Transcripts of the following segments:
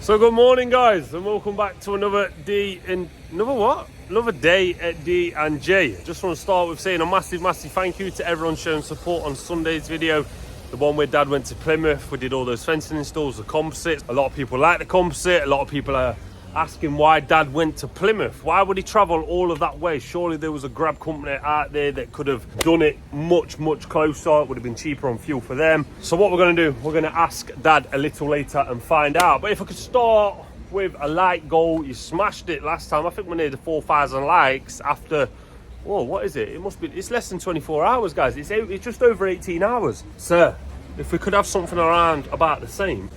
So good morning guys, and welcome back to another day at D&J. Just want to start with saying a massive thank you to everyone showing support on Sunday's video. The one where Dad went to Plymouth, we did all those fencing installs, the composite. A lot of people like the composite, a lot of people are asking why Dad went to Plymouth. Why would he travel all of that way? Surely there was a grab company out there that could have done it much closer. It would have been cheaper on fuel for them. So what we're going to do, we're going to ask Dad a little later and find out. But if I could start with a like goal, you smashed it last time. I think we're near the 4,000 likes after, whoa, what is it? It's less than 24 hours, guys. It's just over 18 hours. Sir, if we could have something around about the same,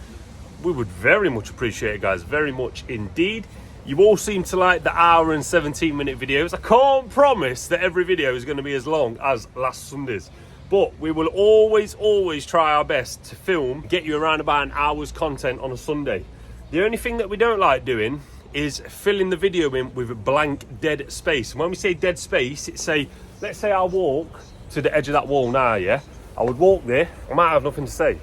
we would very much appreciate it, guys. Very much indeed. You all seem to like the hour and 17-minute videos. I can't promise that every video is going to be as long as last Sunday's, but we will always try our best to film, get you around about an hour's content on a Sunday. The only thing that we don't like doing is filling the video in with a blank dead space. And when we say dead space, it's let's say I walk to the edge of that wall now, yeah? I would walk there, I might have nothing to say.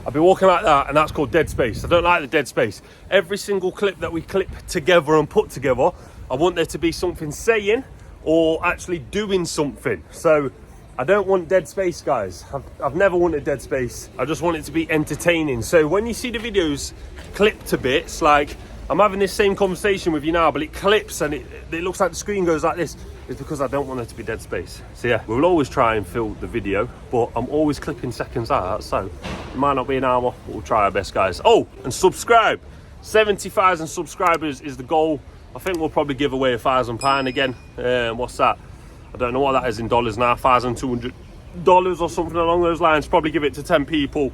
I'll be walking like that, and that's called dead space. I don't like the dead space. Every single clip that we clip together and put together, I want there to be something saying or actually doing something. So I don't want dead space, guys. I've never wanted dead space. I just want it to be entertaining. So when you see the videos clipped to bits, like I'm having this same conversation with you now, but it clips and it looks like the screen goes like this, it's because I don't want there to be dead space. So yeah, we'll always try and fill the video, but I'm always clipping seconds out, so it might not be an hour, but we'll try our best, guys. Oh, and subscribe. 70,000 subscribers is the goal. I think we'll probably give away £1,000 again. What's that? I don't know what that is in dollars now, $1,200 or something along those lines. Probably give it to 10 people.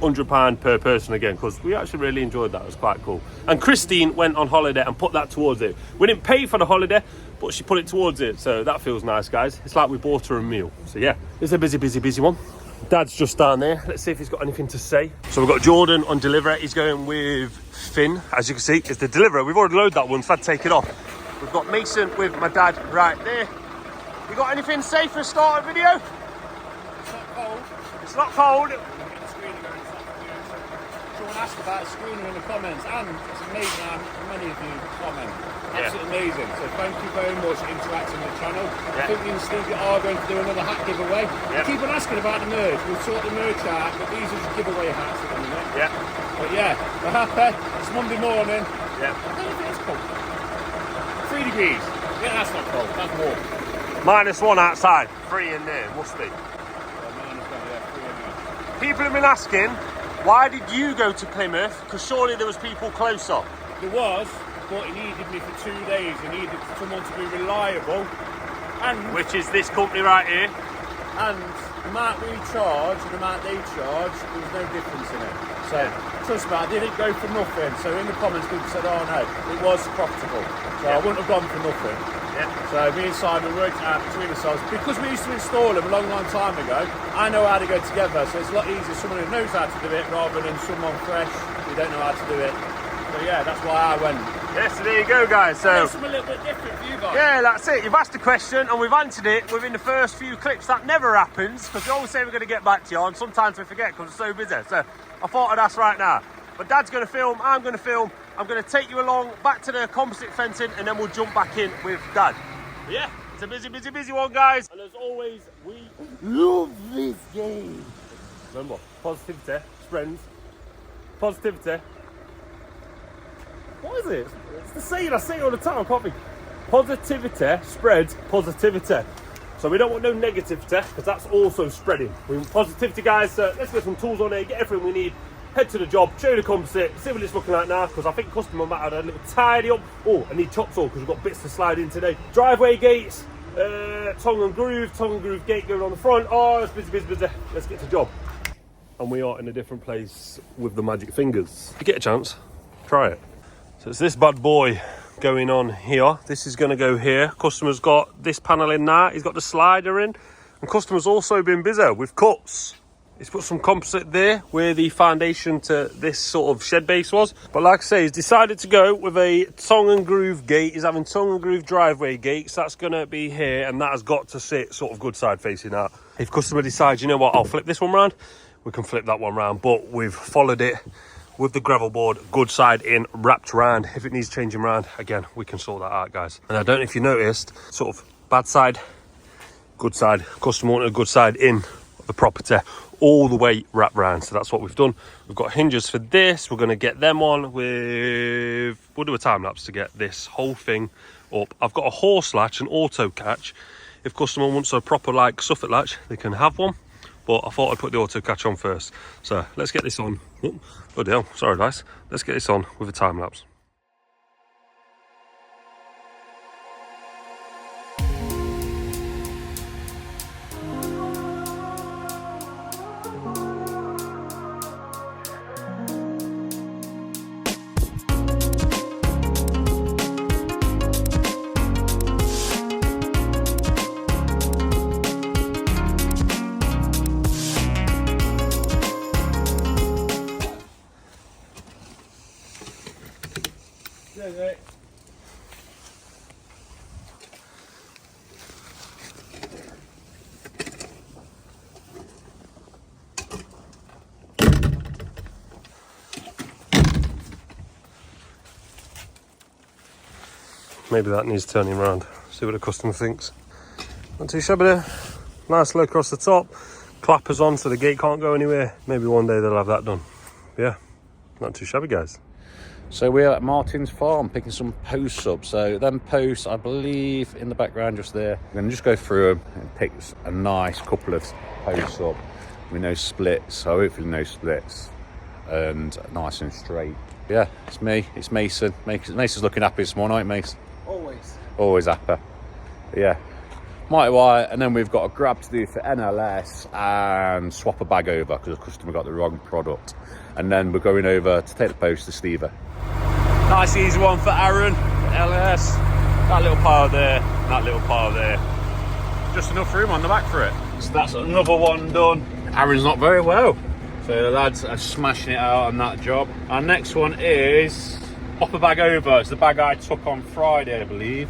£100 per person again, because we actually really enjoyed that. It was quite cool. And Christine went on holiday and put that towards it. We didn't pay for the holiday, but she put it towards it, so that feels nice, guys. It's like we bought her a meal. So yeah, it's a busy one. Dad's just down there. Let's see if he's got anything to say. So we've got Jordan on delivery. He's going with Finn, as you can see. It's the deliverer. We've already loaded that one, so I'd take it off. We've got Mason with my dad right there. You got anything to say for a start of video? It's not cold. It's not cold. Asked about a screening in the comments, and it's amazing how many of you comment. Absolutely amazing. So thank you very much for interacting with the channel. I think me and Steve are going to do another hat giveaway. Keep on asking about the merch. We'll sort the merch out, but these are just giveaway hats at the minute. But yeah, we're happy. It's Monday morning. I don't know if it's cold. 3 degrees. Yeah, that's not cold. That's warm. -1 outside. 3 in there. Must be. -1, yeah, 3 in there. People have been asking, why did you go to Plymouth? Because surely there was people closer. There was, but he needed me for 2 days. He needed someone to be reliable. And which is this company right here. And the amount we charge and the amount they charge, there was no difference in it. So, trust me, I didn't go for nothing. So in the comments, people said, oh no, it was profitable. So I wouldn't have gone for nothing. So me and Simon worked out between ourselves. Because we used to install them a long time ago, I know how to go together. So it's a lot easier someone who knows how to do it rather than someone fresh who don't know how to do it. So yeah, that's why I went. Yes, so there you go, guys. So something a little bit different for you guys. Yeah, that's it. You've asked a question and we've answered it within the first few clips. That never happens, because we always say we're going to get back to you, and sometimes we forget because we're so busy. So I thought I'd ask right now. But Dad's going to film, I'm going to film. I'm going to take you along back to the composite fencing, and then we'll jump back in with Dad. But yeah, it's a busy one, guys. And as always, we love this game. Remember, positivity spreads. Positivity. What is it? It's the saying, I say it all the time, I can't think. Positivity spreads positivity. So we don't want no negativity, because that's also spreading. We want positivity, guys. So let's get some tools on here, get everything we need. Head to the job, show you the composite, see what it's looking like now, because I think customer might have had a little tidy up. Oh, I need top saw because we've got bits to slide in today. Driveway gates, tongue and groove gate going on the front. Oh, it's busy. Let's get to the job. And we are in a different place with the magic fingers. If you get a chance, try it. So it's this bad boy going on here. This is going to go here. Customer's got this panel in now. He's got the slider in. And customer's also been busy with cuts. He's put some composite there where the foundation to this sort of shed base was. But like I say, he's decided to go with a tongue and groove gate. He's having tongue and groove driveway gates. That's going to be here, and that has got to sit sort of good side facing out. If customer decides, you know what, I'll flip this one round, we can flip that one round. But we've followed it with the gravel board, good side in, wrapped around. If it needs changing around, again, we can sort that out, guys. And I don't know if you noticed, sort of bad side, good side. Customer wanted a good side in the property, all the way wrapped round. So that's what we've done. We've got hinges for this. We're going to get them on with, we'll do a time lapse to get this whole thing up. I've got a horse latch, an auto catch. If customer wants a proper like Suffolk latch, they can have one. But I thought I'd put the auto catch on first. So let's get this on. Oh, bloody hell, sorry guys. Let's get this on with a time lapse. Maybe that needs turning around. See what the customer thinks. Not too shabby there. Nice low across the top. Clappers on so the gate can't go anywhere. Maybe one day they'll have that done. Yeah, not too shabby, guys. So we're at Martin's farm picking some posts up. So them posts, I believe, in the background just there. I'm going to just go through them and pick a nice couple of posts up with no splits. So hopefully no splits and nice and straight. Yeah, it's me. It's Mason. Mason's looking happy this morning, ain't Mason? Always happy. Yeah. Mighty white, and then we've got a grab to do for NLS and swap a bag over because the customer got the wrong product. And then we're going over to take the post to Steve. Nice easy one for Aaron, LS. That little pile there, that little pile there. Just enough room on the back for it. So that's another one done. Aaron's not very well. So the lads are smashing it out on that job. Our next one is swap a bag over. It's the bag I took on Friday, I believe.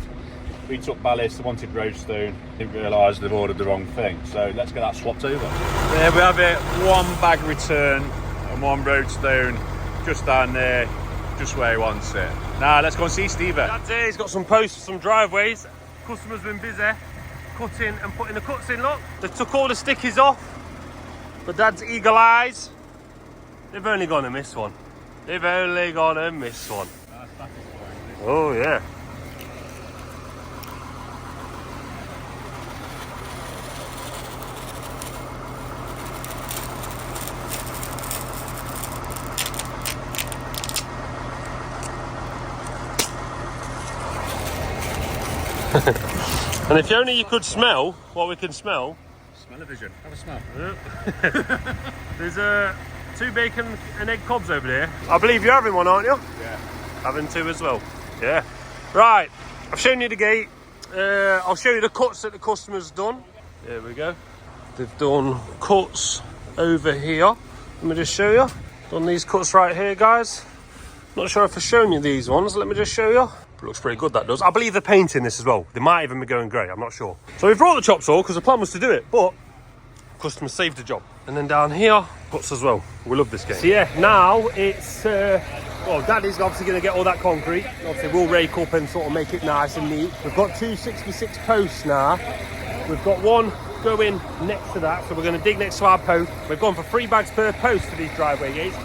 We took ballast, wanted roadstone, didn't realise they've ordered the wrong thing. So let's get that swapped over. There we have it, one bag return and one roadstone just down there, just where he wants it. Now let's go and see Steve. That's it, he's got some posts for some driveways. Customer's been busy cutting and putting the cuts in, look. They took all the stickies off, but Dad's eagle eyes, they've only gonna miss one. They've only gonna miss one. Oh yeah. And if only you could smell what we can smell. Smell-o-vision, have a smell. There's 2 bacon and egg cobs over there. I believe you're having one, aren't you? Yeah. Having 2 as well. Yeah. Right, I've shown you the gate. I'll show you the cuts that the customer's done. There we go. They've done cuts over here. Let me just show you. Done these cuts right here, guys. Not sure if I've shown you these ones. Let me just show you. Looks pretty good, that does. I believe they're painting this as well. They might even be going grey, I'm not sure. So we've brought the chop saw because the plan was to do it, but customer saved the job. And then down here, cuts as well. We love this game. So yeah, now it's, well, Daddy's obviously going to get all that concrete. Obviously we'll rake up and sort of make it nice and neat. We've got 2 66 posts now. We've got one going next to that, so we're going to dig next to our post. We've gone for 3 bags per post for these driveway gates.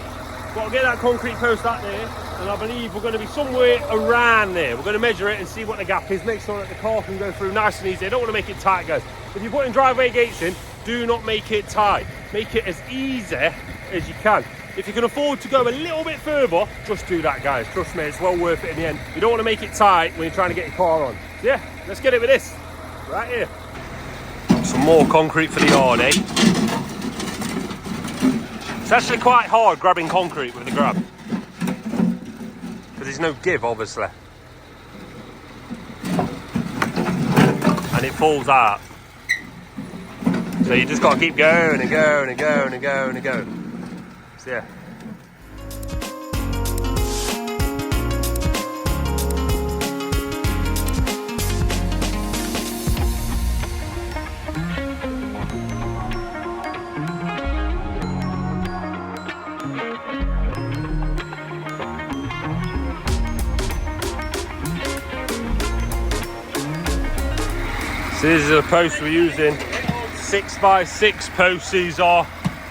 Got to get that concrete post out there, and I believe we're going to be somewhere around there. We're going to measure it and see what the gap is, make sure that the car can go through nice and easy. I don't want to make it tight, guys. If you're putting driveway gates in, do not make it tight. Make it as easy as you can. If you can afford to go a little bit further, just do that, guys. Trust me, it's well worth it in the end. You don't want to make it tight when you're trying to get your car on. So yeah, let's get it with this, right here. Some more concrete for the yard, eh? It's actually quite hard grabbing concrete with the grab, because there's no give, obviously, and it falls out. So you just got to keep going and going and going and going and going. So yeah. So these are the posts we're using. 6x6 posts these are,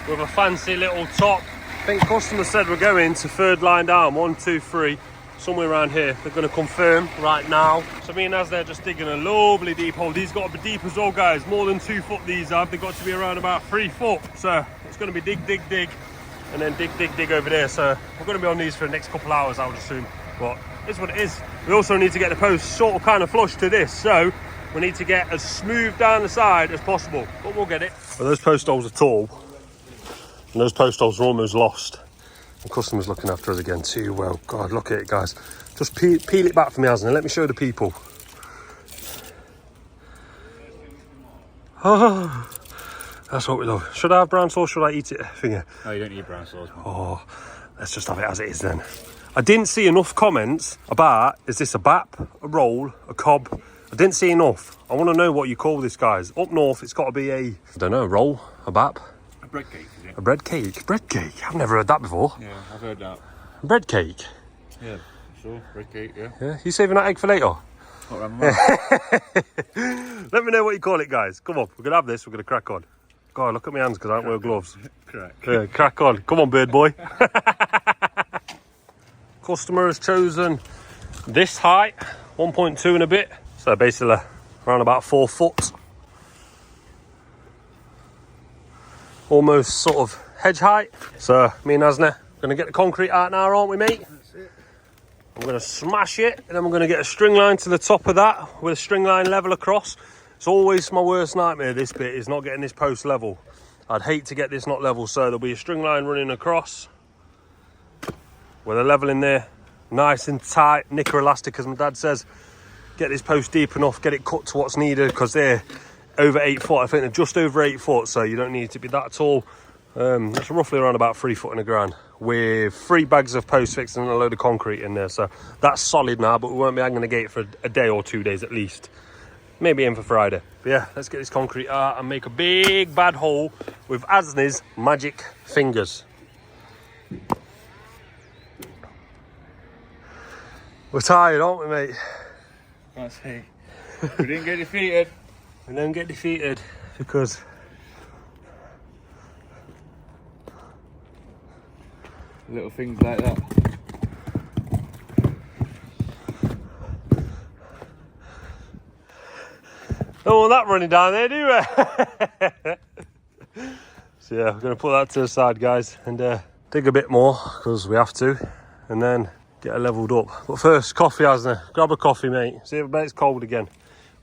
with a fancy little top. I think customer said we're going to third line down, 1, 2, 3, somewhere around here. They're going to confirm right now. So me and As, they're just digging a lovely deep hole. These got to be deep as well, guys. More than 2 foot these have. They've got to be around about 3 foot. So it's going to be dig, dig, dig, and then dig, dig, dig over there. So we're going to be on these for the next couple hours, I would assume. But it's what it is. We also need to get the post sort of kind of flush to this. So we need to get as smooth down the side as possible. But we'll get it. Well, those post holes are tall. And those post holes are almost lost. The customer's looking after us again too well. God, look at it, guys. Just peel it back for me, Asna. Let me show the people. Oh, that's what we love. Should I have brown sauce? Should I eat it? Finger. No, you don't need brown sauce, man. Oh, let's just have it as it is then. I didn't see enough comments about, is this a bap, a roll, a cob? I didn't see enough. I want to know what you call this, guys. Up north, it's got to be a, I don't know, a roll, a bap. A bread cake, is it? A bread cake? Bread cake? I've never heard that before. Yeah, I've heard that. Bread cake? Yeah, sure. Bread cake, yeah. Yeah, you saving that egg for later? Not Let me know what you call it, guys. Come on, we're going to have this, we're going to crack on. God, look at my hands because I don't wear gloves. Crack. Yeah, crack on. Come on, bird boy. Customer has chosen this height, 1.2 and a bit. So basically around about 4 foot. Almost sort of hedge height. So me and Asna gonna get the concrete out now, aren't we, mate? That's it. I'm gonna smash it, and then we're gonna get a string line to the top of that with a string line level across. It's always my worst nightmare, this bit, is not getting this post level. I'd hate to get this not level, so there'll be a string line running across with a level in there, nice and tight, knicker elastic, as my dad says. Get this post deep enough, get it cut to what's needed, because they're over 8 foot. I think they're just over 8 foot, so you don't need to be that tall. It's roughly around about 3 foot and a grand, with 3 bags of post fixed and a load of concrete in there. So that's solid now, but we won't be hanging the gate for a day or 2 days at least. Maybe in for Friday. But yeah, let's get this concrete out and make a big bad hole with Asna's magic fingers. We're tired, aren't we, mate? Can't see. We didn't get defeated. We don't get defeated because Little things like that. don't want that running down there, do we? So yeah, we're going to put that to the side, guys, and dig a bit more because we have to, and then get it levelled up. But first, coffee, Asna. Grab a coffee, mate. See if it's cold again.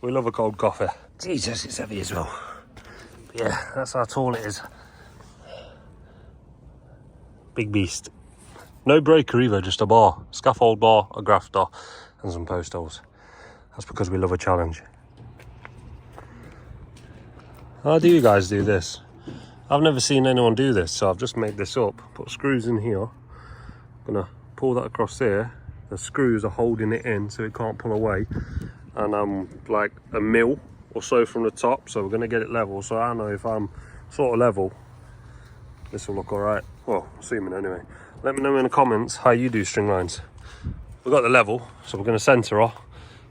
We love a cold coffee. Jesus, it's heavy as well. But yeah, that's how tall it is. Big beast. No breaker either, just a bar. Scaffold bar, a grafter, and some post holes. That's because we love a challenge. How do you guys do this? I've never seen anyone do this, so I've just made this up. Put screws in here. I'm gonna pull that across there. The screws are holding it in so it can't pull away. And I'm like a mil or so from the top, so we're gonna get it level. So I know if I'm sort of level, this will look all right. Well, assuming anyway. Let me know in the comments how you do string lines. We've got the level, so we're gonna center her.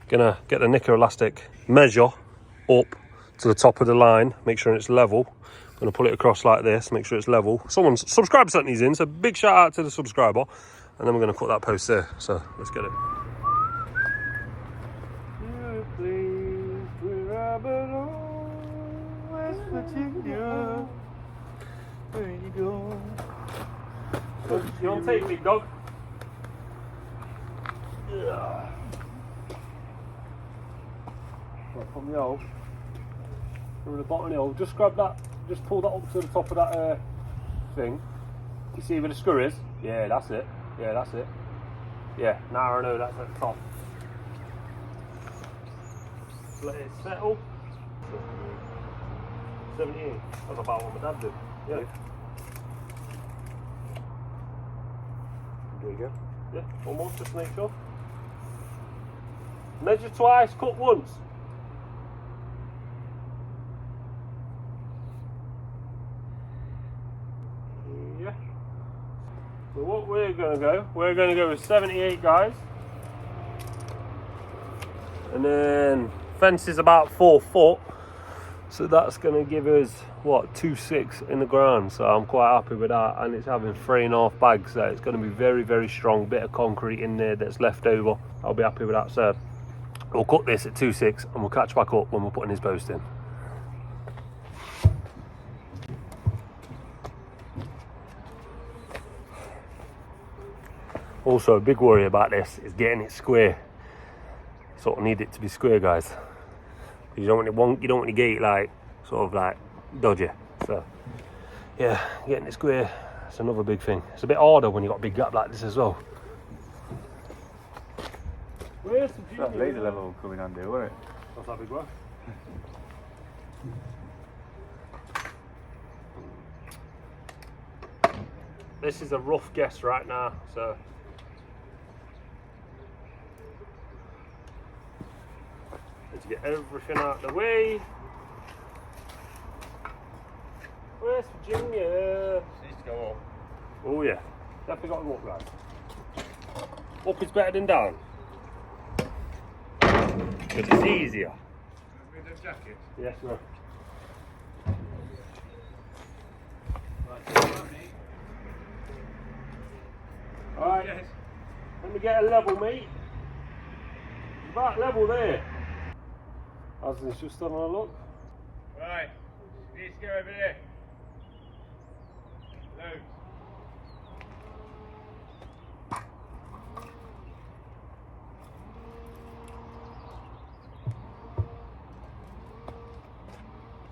Gonna get the knicker elastic, measure up to the top of the line, make sure it's level. Gonna pull it across like this, make sure it's level. Someone's subscriber sent these in, so big shout out to the subscriber. And then we're gonna cut that post there. So let's get it. You want to take me, dog? Yeah. Right, from the hole. From the bottom of the hole. Just grab that. Just pull that up to the top of that thing. You see where the screw is? Yeah, that's it. Yeah, that's it. Yeah, now I know that's at the top. Let it settle. 78. That's about what my dad did. Yeah. There you go. Yeah, one more, just to make sure. Measure twice, cut once. Yeah. So what we're going to go with 78, guys. And then Fence is about 4 foot, so that's going to give us what, 2.6 in the ground. So I'm quite happy with that, and it's having 3.5 bags. So it's going to be very, very strong. Bit of concrete in there that's left over. I'll be happy with that. So we'll cut this at 2.6 and we'll catch back up when we're putting his post in. Also, a big worry about this is getting it square. Sort of need it to be square, guys. You don't want your gate like sort of like dodgy. So yeah, getting it square, it's another big thing. It's a bit harder when you got a big gap like this as well. Where's the that laser level coming on there, wasn't it? What's that big one? This is a rough guess right now, so let's get everything out of the way. Where's Virginia? Needs to go up. Oh yeah, definitely got to go up, guys. Up is better than down, because it's easier. With the jacket? Yes, sir. Alright, Yes. let me get a level, mate. It's about level there. Aslan's just having a look. Right. Needs to go over there. Loose.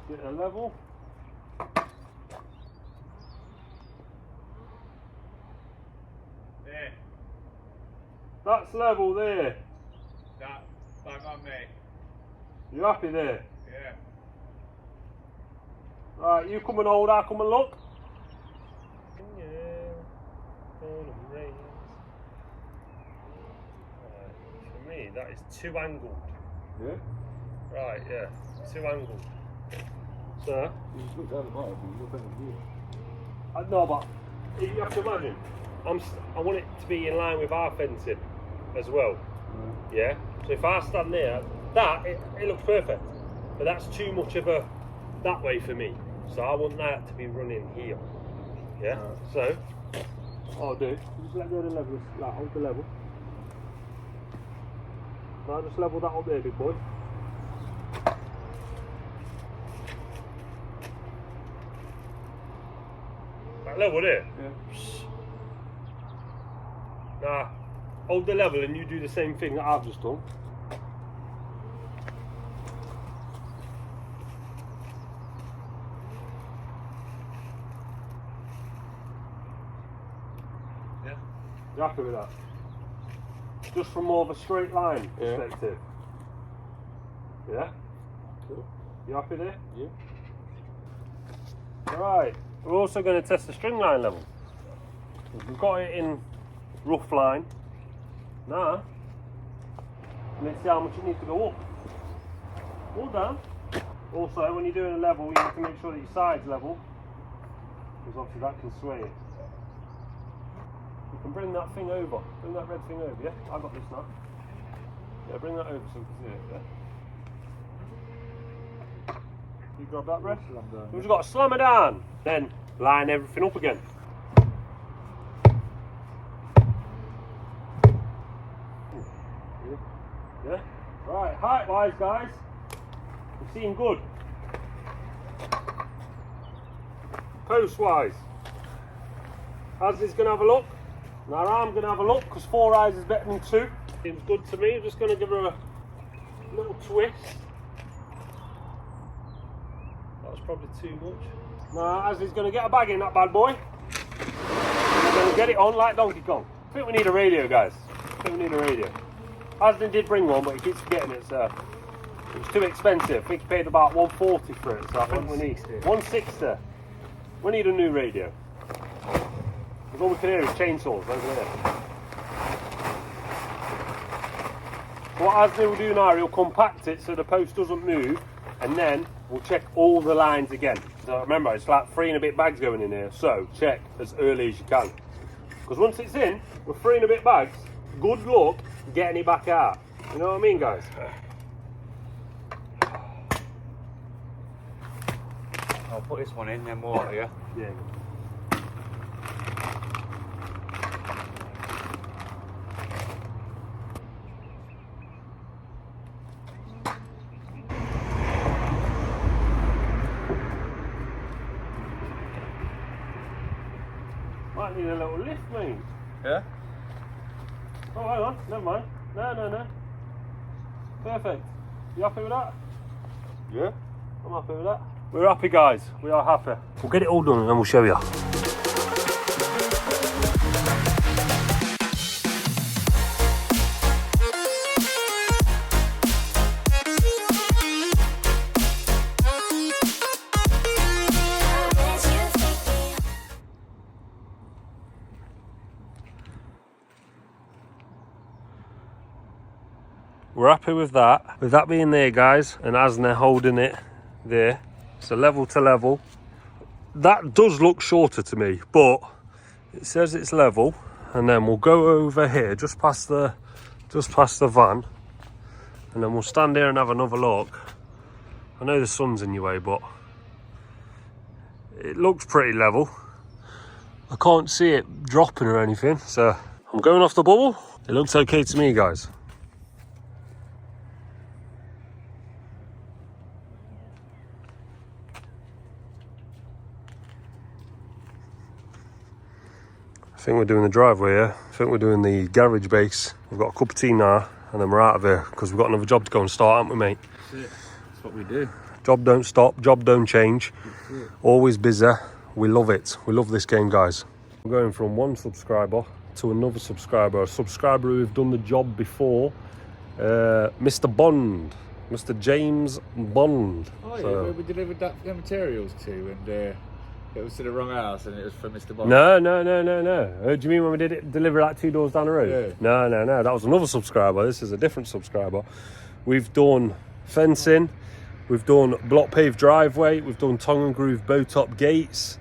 Get a level. There. That's level there. That. Bang on me. You happy there? Yeah. Right, you come and hold, I'll come and look. For me, that is too angled. Yeah? Right, yeah, too angled. So, You just look down the bottom and look at the view. no, but you have to imagine, I want it to be in line with our fencing as well. Yeah? So if I stand there, it looks perfect. But that's too much of a that way for me. So I want that to be running here. Yeah? So, what I'll do, just let go of the level, like hold the level. Now just level that up there, big boy. That level there? Yeah. Now, hold the level and you do the same thing that I've just done. Yeah. You happy with that? Just from more of a straight line perspective. Yeah? Cool. You happy there? Yeah. Right, we're also going to test the string line level. We've got it in rough line. Now, let's see how much it needs to go up or down. Also, when you're doing a level, you have to make sure that your side's level, because obviously that can sway it. You can bring that thing over, bring that red thing over, yeah? I got this now. Yeah, bring that over so we can see it, yeah? You grab that, red? We've just got to slam it down, then line everything up again. Yeah? Right, height wise, guys, we're seeing good. Post wise, Ashley's going to have a look. Now I'm going to have a look because 4 eyes is better than 2. Seems good to me. I'm just going to give her a little twist. That was probably too much. Now Ashley's going to get a bag in that bad boy. We're going to get it on like Donkey Kong. I think we need a radio, guys. I think we need a radio. Ashley did bring one, but he keeps forgetting it, so it's too expensive. I think he paid about $140 for it, so I think we need $160. We need a new radio. Because all we can hear is chainsaws over there. So what Ashley will do now, he'll compact it so the post doesn't move, and then we'll check all the lines again. So remember, it's like 3 and a bit bags going in here, so check as early as you can. Because once it's in, with 3 and a bit bags, good luck getting it back out. You know what I mean, guys? I'll put this one in, then water, yeah? Yeah. Might need a little lift, mate. Yeah? Oh, hang on, never mind. No. Perfect. You happy with that? Yeah? I'm happy with that. We're happy, guys. We are happy. We'll get it all done and then we'll show you. We're happy with that. With that being there, guys, and Asner holding it there. So level to level. That does look shorter to me, but it says it's level. And then we'll go over here, just past the van. And then we'll stand here and have another look. I know the sun's in your way, but it looks pretty level. I can't see it dropping or anything, so I'm going off the bubble. It looks okay to me, guys. I think we're doing the driveway here. I think we're doing the garage base. We've got a cup of tea now, and then we're out of here because we've got another job to go and start, haven't we, mate? That's it. That's what we do. Job don't stop, job don't change. Always busy. We love it. We love this game, guys. We're going from one subscriber to another subscriber. A subscriber who've done the job before. Mr. Bond. Mr. James Bond. Oh, yeah, So- we delivered that materials to, and it was to the wrong house, and it was for Mr. Bond. No. Do you mean when we did it, deliver like 2 doors down the road? Yeah. No. That was another subscriber. This is a different subscriber. We've done fencing. We've done block paved driveway. We've done tongue and groove bow top gates.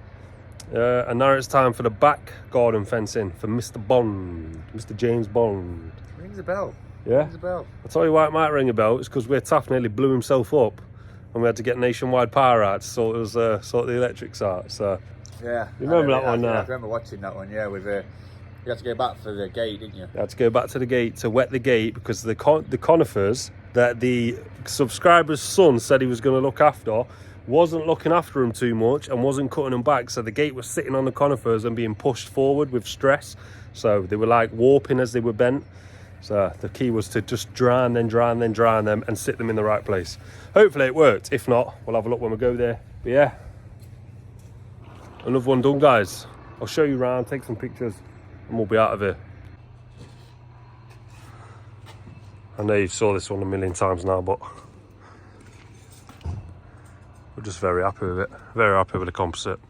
And now it's time for the back garden fencing for Mr. Bond, Mr. James Bond. Rings a bell. Yeah? Rings a bell. I'll tell you why it might ring a bell. It's because where Taff nearly blew himself up and we had to get nationwide power out to sort the electrics out. So Yeah. You remember that one, I remember watching that one, yeah, with you had to go back for the gate, didn't you? I had to go back to the gate to wet the gate because the conifers that the subscriber's son said he was going to look after wasn't looking after them too much and wasn't cutting them back. So the gate was sitting on the conifers and being pushed forward with stress. So they were like warping as they were bent. So the key was to just dry them and sit them in the right place. Hopefully it worked. If not, we'll have a look when we go there. But yeah, another one done, guys. I'll show you around, take some pictures, and we'll be out of here. I know you saw this one a million times now, but we're just very happy with it. Very happy with the composite.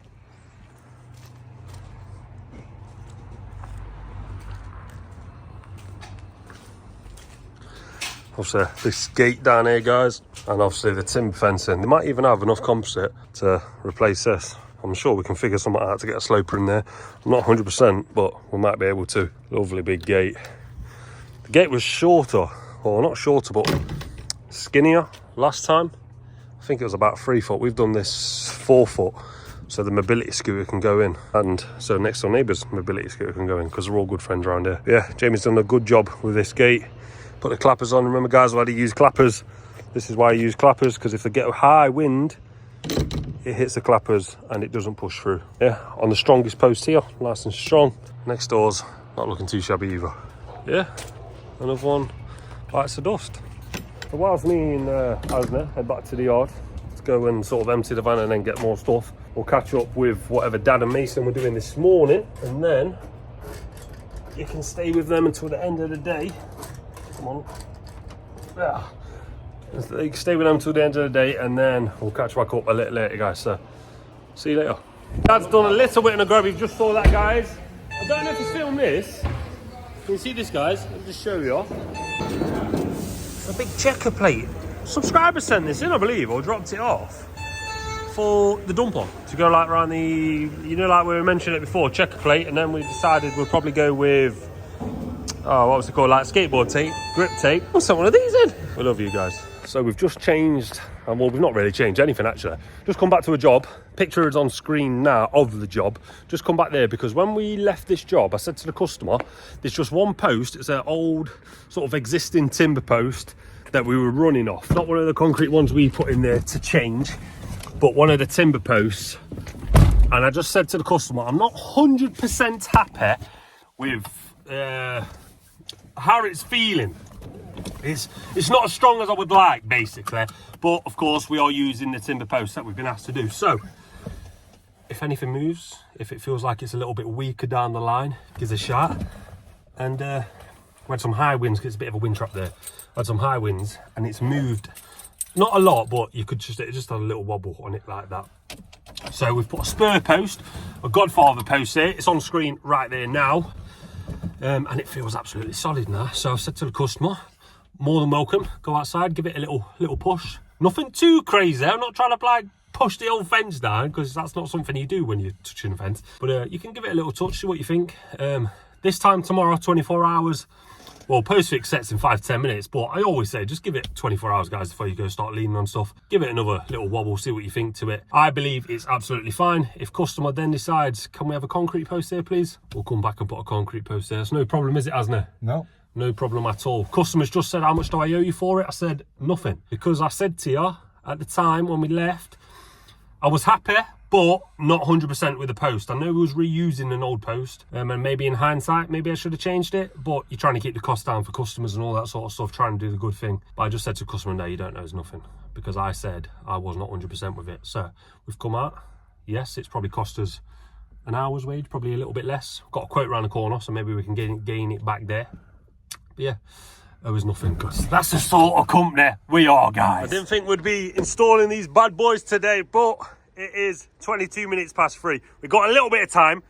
Obviously this gate down here, guys, and obviously the timber fencing. They might even have enough composite to replace this. I'm sure we can figure something out to get a sloper in there. I'm not 100%, but we might be able to. Lovely big gate. The gate was shorter, or not shorter, but skinnier last time. I think it was about 3 foot. We've done this 4 foot, so the mobility scooter can go in. And so next door neighbour's mobility scooter can go in, because we're all good friends around here. Yeah, Jamie's done a good job with this gate. Put the clappers on. Remember, guys, why do you use clappers? This is why you use clappers, because if they get a high wind, it hits the clappers and it doesn't push through. Yeah, on the strongest post here, nice and strong. Next door's not looking too shabby either. Yeah, another one bites the dust. So whilst me and Asner head back to the yard to go and sort of empty the van and then get more stuff, we'll catch up with whatever Dad and Mason were doing this morning, and then you can stay with them until the end of the day. Come on. Yeah. You can stay with them till the end of the day, and then we'll catch back up a little later, guys. So, see you later. Dad's done a little bit in the grub. You just saw that, guys. I don't know if you film this. Can you see this, guys? Let me just show you. A big checker plate. Subscriber sent this in, I believe, or dropped it off for the dumper to go like around the, you know, like we were mentioning it before, checker plate, and then we decided we'll probably go with, oh, what was it called, like skateboard tape, grip tape. We'll send one of these in. We love you guys. So we've just changed and well, we've not really changed anything actually. Just come back to a job. Picture is on screen now of the job. Just come back there, because when we left this job, I said to the customer, there's just one post. It's an old sort of existing timber post that we were running off. Not one of the concrete ones we put in there to change, but one of the timber posts. And I just said to the customer, I'm not 100% happy with how it's feeling. It's not as strong as I would like, basically. But of course, we are using the timber post that we've been asked to do. So if anything moves, if it feels like it's a little bit weaker down the line, give us a shot. And we had some high winds, because it's a bit of a wind trap there. We had some high winds and it's moved, not a lot, but you could just, it just had a little wobble on it like that. So we've put a spur post, a Godfather post here. It's on screen right there now. And it feels absolutely solid now. So I've said to the customer, more than welcome, go outside, give it a little push. Nothing too crazy. I'm not trying to like push the old fence down, because that's not something you do when you're touching a fence. But you can give it a little touch, see what you think. This time tomorrow, 24 hours. Well, post fix sets in 5 to 10 minutes, but I always say just give it 24 hours, guys, before you go start leaning on stuff. Give it another little wobble, see what you think to it. I believe it's absolutely fine. If customer then decides, can we have a concrete post there, please? We'll come back and put a concrete post there. It's no problem, is it, Asner? No. No problem at all. Customers just said, how much do I owe you for it? I said, nothing. Because I said to you at the time when we left, I was happy, but not 100% with the post. I know we was reusing an old post, and maybe in hindsight, maybe I should have changed it, but you're trying to keep the cost down for customers and all that sort of stuff, trying to do the good thing. But I just said to the customer, no, you don't know, it's nothing, because I said I was not 100% with it. So we've come out. Yes, it's probably cost us an hour's wage, probably a little bit less. Got a quote around the corner, so maybe we can gain it back there. But yeah, there was nothing, because that's the sort of company we are, guys. I didn't think we'd be installing these bad boys today, but it is 22 minutes past 3. We've got a little bit of time.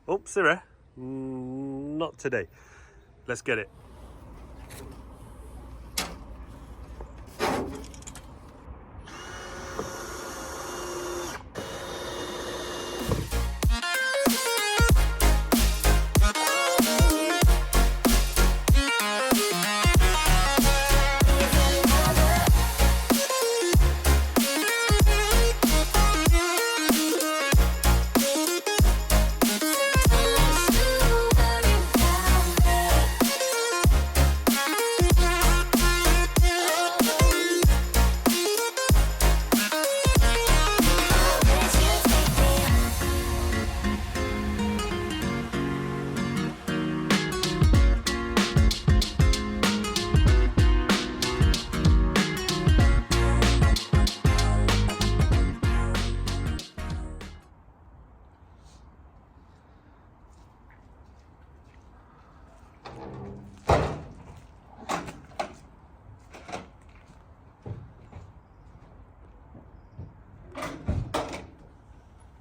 Oh, Siri. Not today. Let's get it.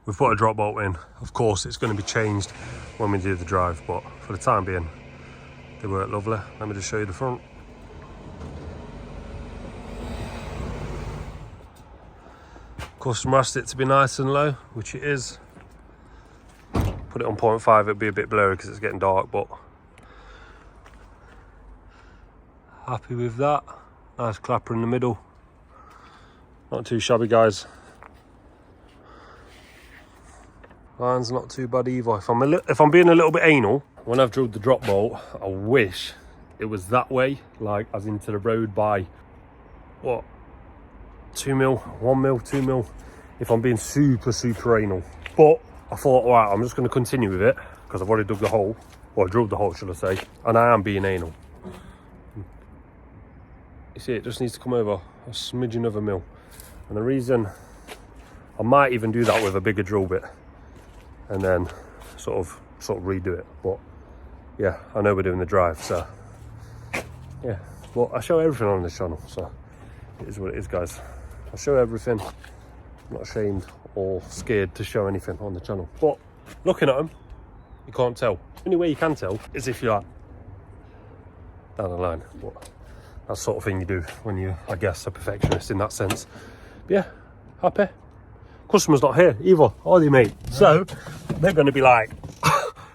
We've put a drop bolt in. Of course, it's going to be changed when we do the drive, but for the time being, they work lovely. Let me just show you the front. Customer asked it to be nice and low, which it is. Put it on 0.5, it'd be a bit blurry because it's getting dark, but happy with that. Nice clapper in the middle. Not too shabby, guys. Line's not too bad either. If I'm being a little bit anal, when I've drilled the drop bolt, I wish it was that way, like as into the road by, what, 2 mil, 1 mil, 2 mil, if I'm being super anal. But I thought, all right, I'm just going to continue with it, because I've already dug the hole, or drilled the hole, should I say, and I am being anal. You see, it just needs to come over a smidgen of a mil. And the reason, I might even do that with a bigger drill bit, and then sort of redo it. But yeah, I know we're doing the drive, so yeah. Well, I show everything on this channel, so it is what it is, guys. I show everything. I'm not ashamed or scared to show anything on the channel. But looking at them, you can't tell. The only way you can tell is if you're like down the line. But that's the sort of thing you do when you're, I guess, a perfectionist in that sense. But yeah, happy. Customer's not here either, are they, mate? No. So they're going to be like,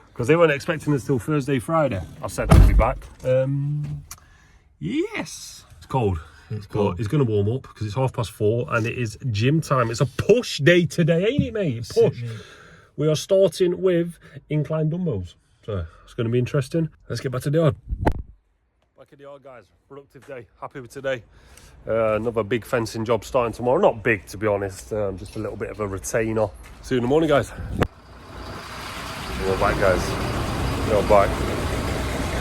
because they weren't expecting us till Thursday, Friday. I said I'd be back. Yes, it's cold. It's But cool. he's going to warm up because it's 4:30 and it is gym time. It's a push day today, ain't it, mate? Push. We are starting with incline dumbbells. So it's going to be interesting. Let's get back to the yard. Back at the yard, guys. Productive day. Happy with today. Another big fencing job starting tomorrow. Not big, to be honest. Just a little bit of a retainer. See you in the morning, guys. We're back, guys. We're back.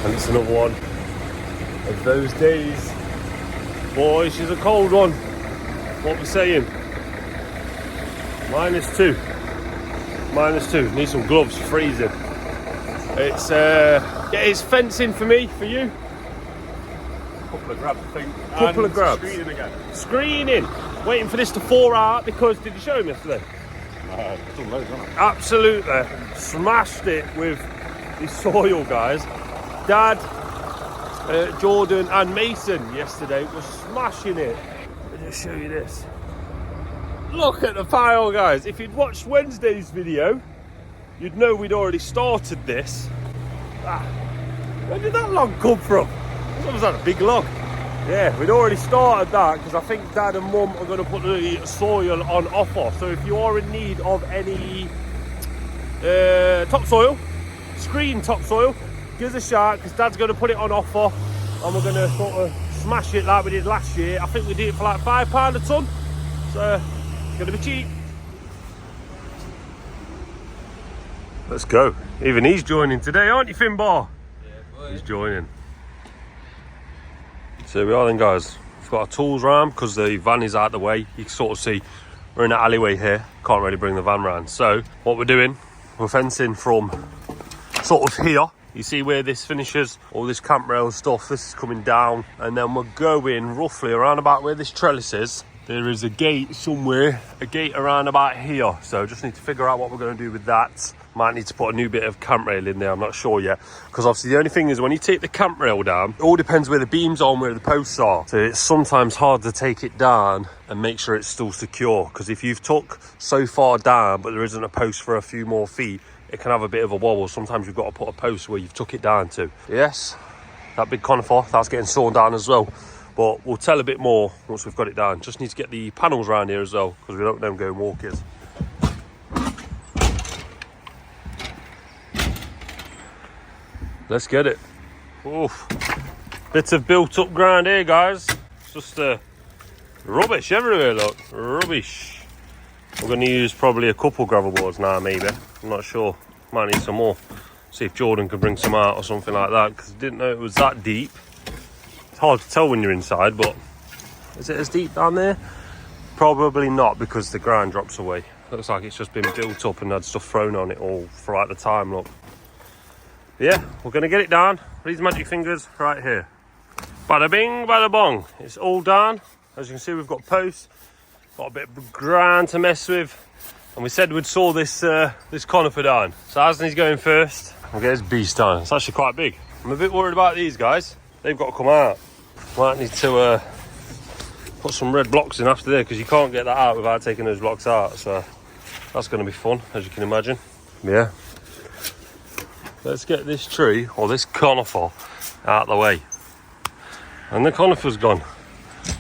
And it's another one of those days. Boy, she's a cold one. What we're saying? -2. -2. Need some gloves. Freezing. It's fencing for me. For you? Couple of grabs, I think. Couple of grabs. Screening again. Screening. Waiting for this to thaw out because did you show him yesterday? It's all loads, isn't it? Absolutely smashed it with the soil, guys. Dad, Jordan and Mason yesterday was smashing it. Let me just show you this. Look at the pile, guys. If you'd watched Wednesday's video, you'd know we'd already started this. Where did that log come from? That was like a big log. Yeah, we'd already started that because I think Dad and Mum are going to put the soil on offer. So if you are in need of any topsoil, screen topsoil, give us a shout because Dad's going to put it on offer and we're going to sort of smash it like we did last year. I think we did it for like £5 a tonne. So it's going to be cheap. Let's go. Even he's joining today, aren't you, Finbar? Yeah, boy. He's joining. So here we are then, guys. We've got our tools round because the van is out the way. You can sort of see we're in an alleyway here. Can't really bring the van round. So what we're doing, we're fencing from sort of here. You see where this finishes, all this camp rail stuff, this is coming down. And then we're going roughly around about where this trellis is. There is a gate somewhere, a gate around about here. So just need to figure out what we're going to do with that. Might need to put a new bit of camp rail in there, I'm not sure yet. Because obviously the only thing is when you take the camp rail down, it all depends where the beams are and where the posts are. So it's sometimes hard to take it down and make sure it's still secure. Because if you've took so far down, but there isn't a post for a few more feet, it can have a bit of a wobble. Sometimes you've got to put a post where you've took it down to. Yes, that big conifer, that's getting sawn down as well. But we'll tell a bit more once we've got it down. Just need to get the panels around here as well, because we don't know them going walkers. Let's get it. Oof. Bit of built up ground here, guys. It's just rubbish everywhere, look. Rubbish. We're going to use probably a couple gravel boards now, maybe. I'm not sure. Might need some more. See if Jordan can bring some out or something like that, because I didn't know it was that deep. It's hard to tell when you're inside, but is it as deep down there? Probably not, because the ground drops away. Looks like it's just been built up and had stuff thrown on it all throughout the time, look. Yeah, we're going to get it down. These magic fingers right here. Bada bing, bada bong. It's all down. As you can see, we've got posts. Got a bit of ground to mess with. And we said we'd saw this this conifer down. So Asney's going first. We'll get his beast down. It's actually quite big. I'm a bit worried about these guys. They've got to come out. Might need to put some red blocks in after there, because you can't get that out without taking those blocks out. So that's going to be fun, as you can imagine. Yeah. Let's get this tree, or this conifer, out of the way. And the conifer's gone.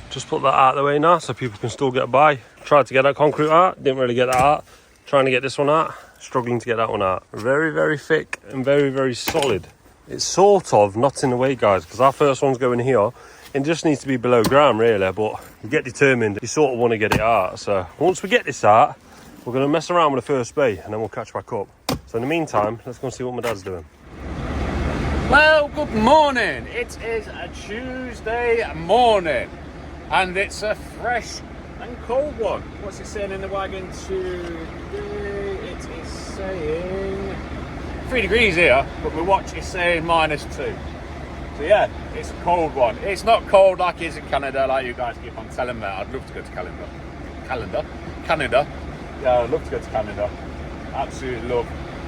Just put that out of the way now so people can still get by. Tried to get that concrete out, didn't really get that out. Trying to get this one out, struggling to get that one out. Very, very thick and very, very solid. It's sort of not in the way, guys, because our first one's going here. It just needs to be below ground, really, but you get determined. You sort of want to get it out. So once we get this out, we're going to mess around with the first bay and then we'll catch back up. So in the meantime, let's go and see what my dad's doing. Well, good morning. It is a Tuesday morning and it's a fresh and cold one. What's it saying in the wagon today? It is saying 3 degrees here, but my watch is saying -2. So yeah, it's a cold one. It's not cold like it is in Canada, like you guys keep on telling me. I'd love to go to Canada. Yeah, I'd love to go to Canada. Absolutely love.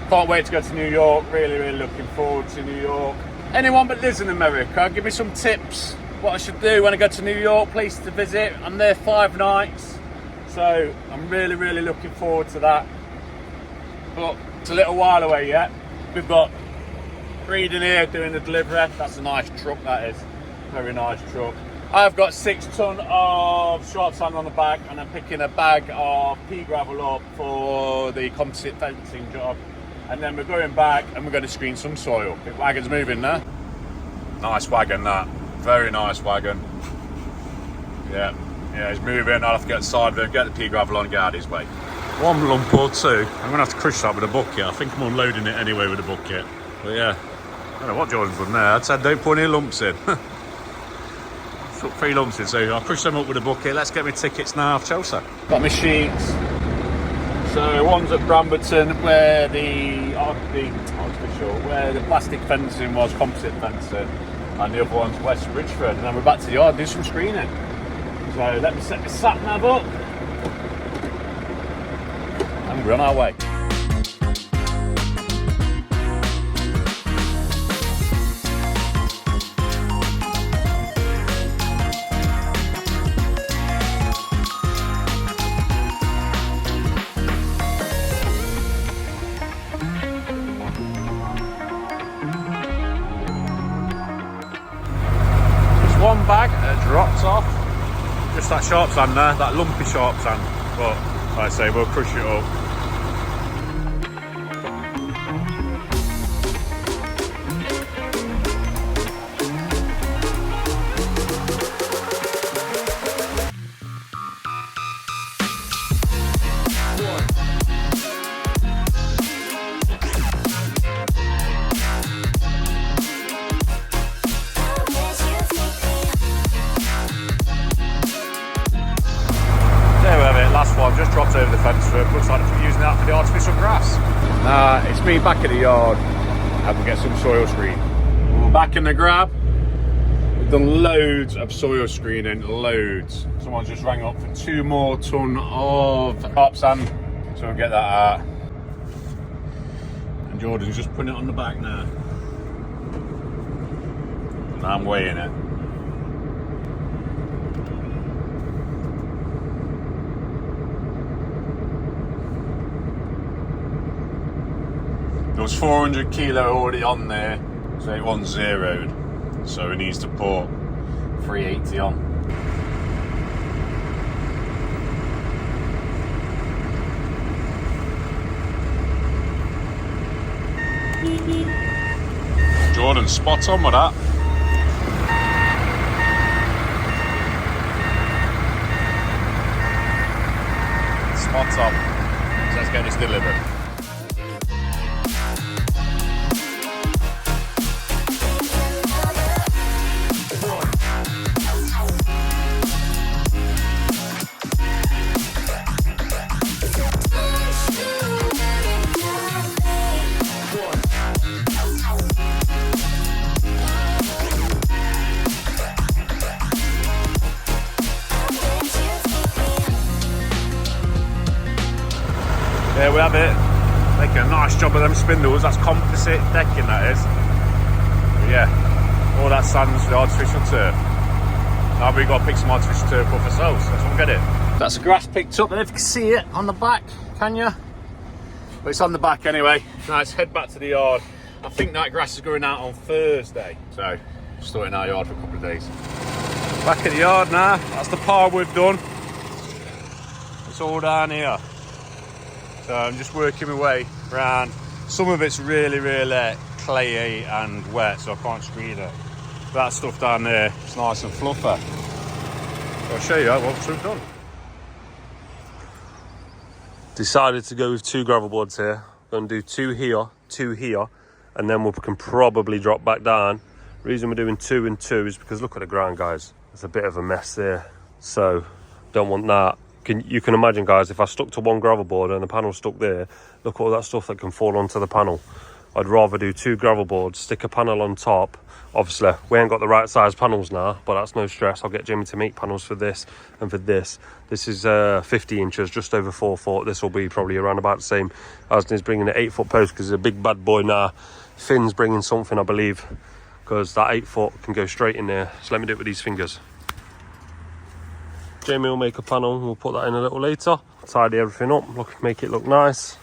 Can't wait to go to New York. Really, really looking forward to New York. Anyone but lives in America, give me some tips what I should do when I go to New York, places to visit. I'm there 5 nights, so I'm really, really looking forward to that. But it's a little while away yet. We've got Reed in here doing the delivery. That's a nice truck, that is. Very nice truck. I've got 6 ton of sharp sand on the back, and I'm picking a bag of pea gravel up for the composite fencing job. And then we're going back and we're going to screen some soil. The wagon's moving there. Nice wagon, that. Very nice wagon. Yeah, he's moving. I'll have to get inside of him, get the pea gravel on, get out of his way. 1 lump or 2. I'm going to have to crush that with a bucket. I think I'm unloading it anyway with a bucket. But yeah, I don't know what Jordan's done there. I'd said don't put any lumps in. Put 3 lumps in, so I'll crush them up with a bucket. Let's get my tickets now for Chelsea. Got my sheets. So one's at Bramberton where the artificial, where the plastic fencing was, composite fencing, and the other one's West Bridgeford. And then we're back to the yard and do some screening. So let me set the sat nav up, and we're on our way. One bag dropped off, just that sharp sand there, that lumpy sharp sand, but like I say, we'll crush it up. Last one just dropped over the fence rope. Looks like they're using that for the artificial grass. It's me back at the yard and we'll get some soil screen. We're back in the grab. We've done loads of soil screening, loads. Someone's just rang up for 2 more ton of sharp sand, so we'll get that out. And Jordan's just putting it on the back now. And I'm weighing it. There was 400 kilo already on there, so it wasn't zeroed. So it needs to put 380 on. Jordan, spot on with that. Spot on. So let's get this delivered. There we have it. Making a nice job of them spindles. That's composite decking, that is. But yeah, all that sand's for the artificial turf. Now we've got to pick some artificial turf up ourselves. Let's go and get it. That's the grass picked up. I don't know if you can see it on the back, can you? But it's on the back anyway. Now let's head back to the yard. I think that grass is going out on Thursday. So, just thought in our yard for a couple of days. Back at the yard now. That's the par we've done. It's all down here. So I'm just working my way around. Some of it's really, really clayey and wet, so I can't screen it. That stuff down there, it's nice and fluffy. So I'll show you what we've done. Decided to go with 2 gravel boards here. Going to do 2 here, 2 here, and then we can probably drop back down. The reason we're doing 2 and 2 is because look at the ground, guys. It's a bit of a mess there, so don't want that. You can imagine, guys, if I stuck to 1 gravel board and the panel stuck there, look at all that stuff that can fall onto the panel. I'd rather do 2 gravel boards, stick a panel on top. Obviously, we ain't got the right size panels now, but that's no stress. I'll get Jimmy to make panels for this and for this. This is 50 inches, just over 4 foot. This will be probably around about the same. Aston's bringing an 8 foot post because he's a big bad boy now. Finn's bringing something, I believe, because that 8 foot can go straight in there. So let me do it with these fingers. Jamie will make a panel, we'll put that in a little later. Tidy everything up, make it look nice.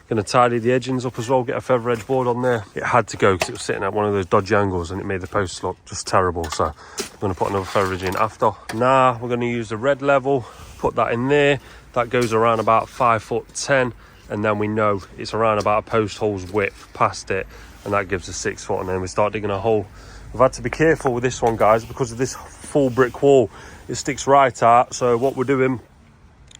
Going to tidy the edgings up as well, get a feather edge board on there. It had to go because it was sitting at one of those dodgy angles and it made the posts look just terrible. So I'm going to put another feather edge in after. Now we're going to use the red level, put that in there. That goes around about 5'10", and then we know it's around about a post hole's width past it, and that gives us 6 foot, and then we start digging a hole. We've had to be careful with this one, guys, because of this full brick wall. It sticks right out. So what we're doing,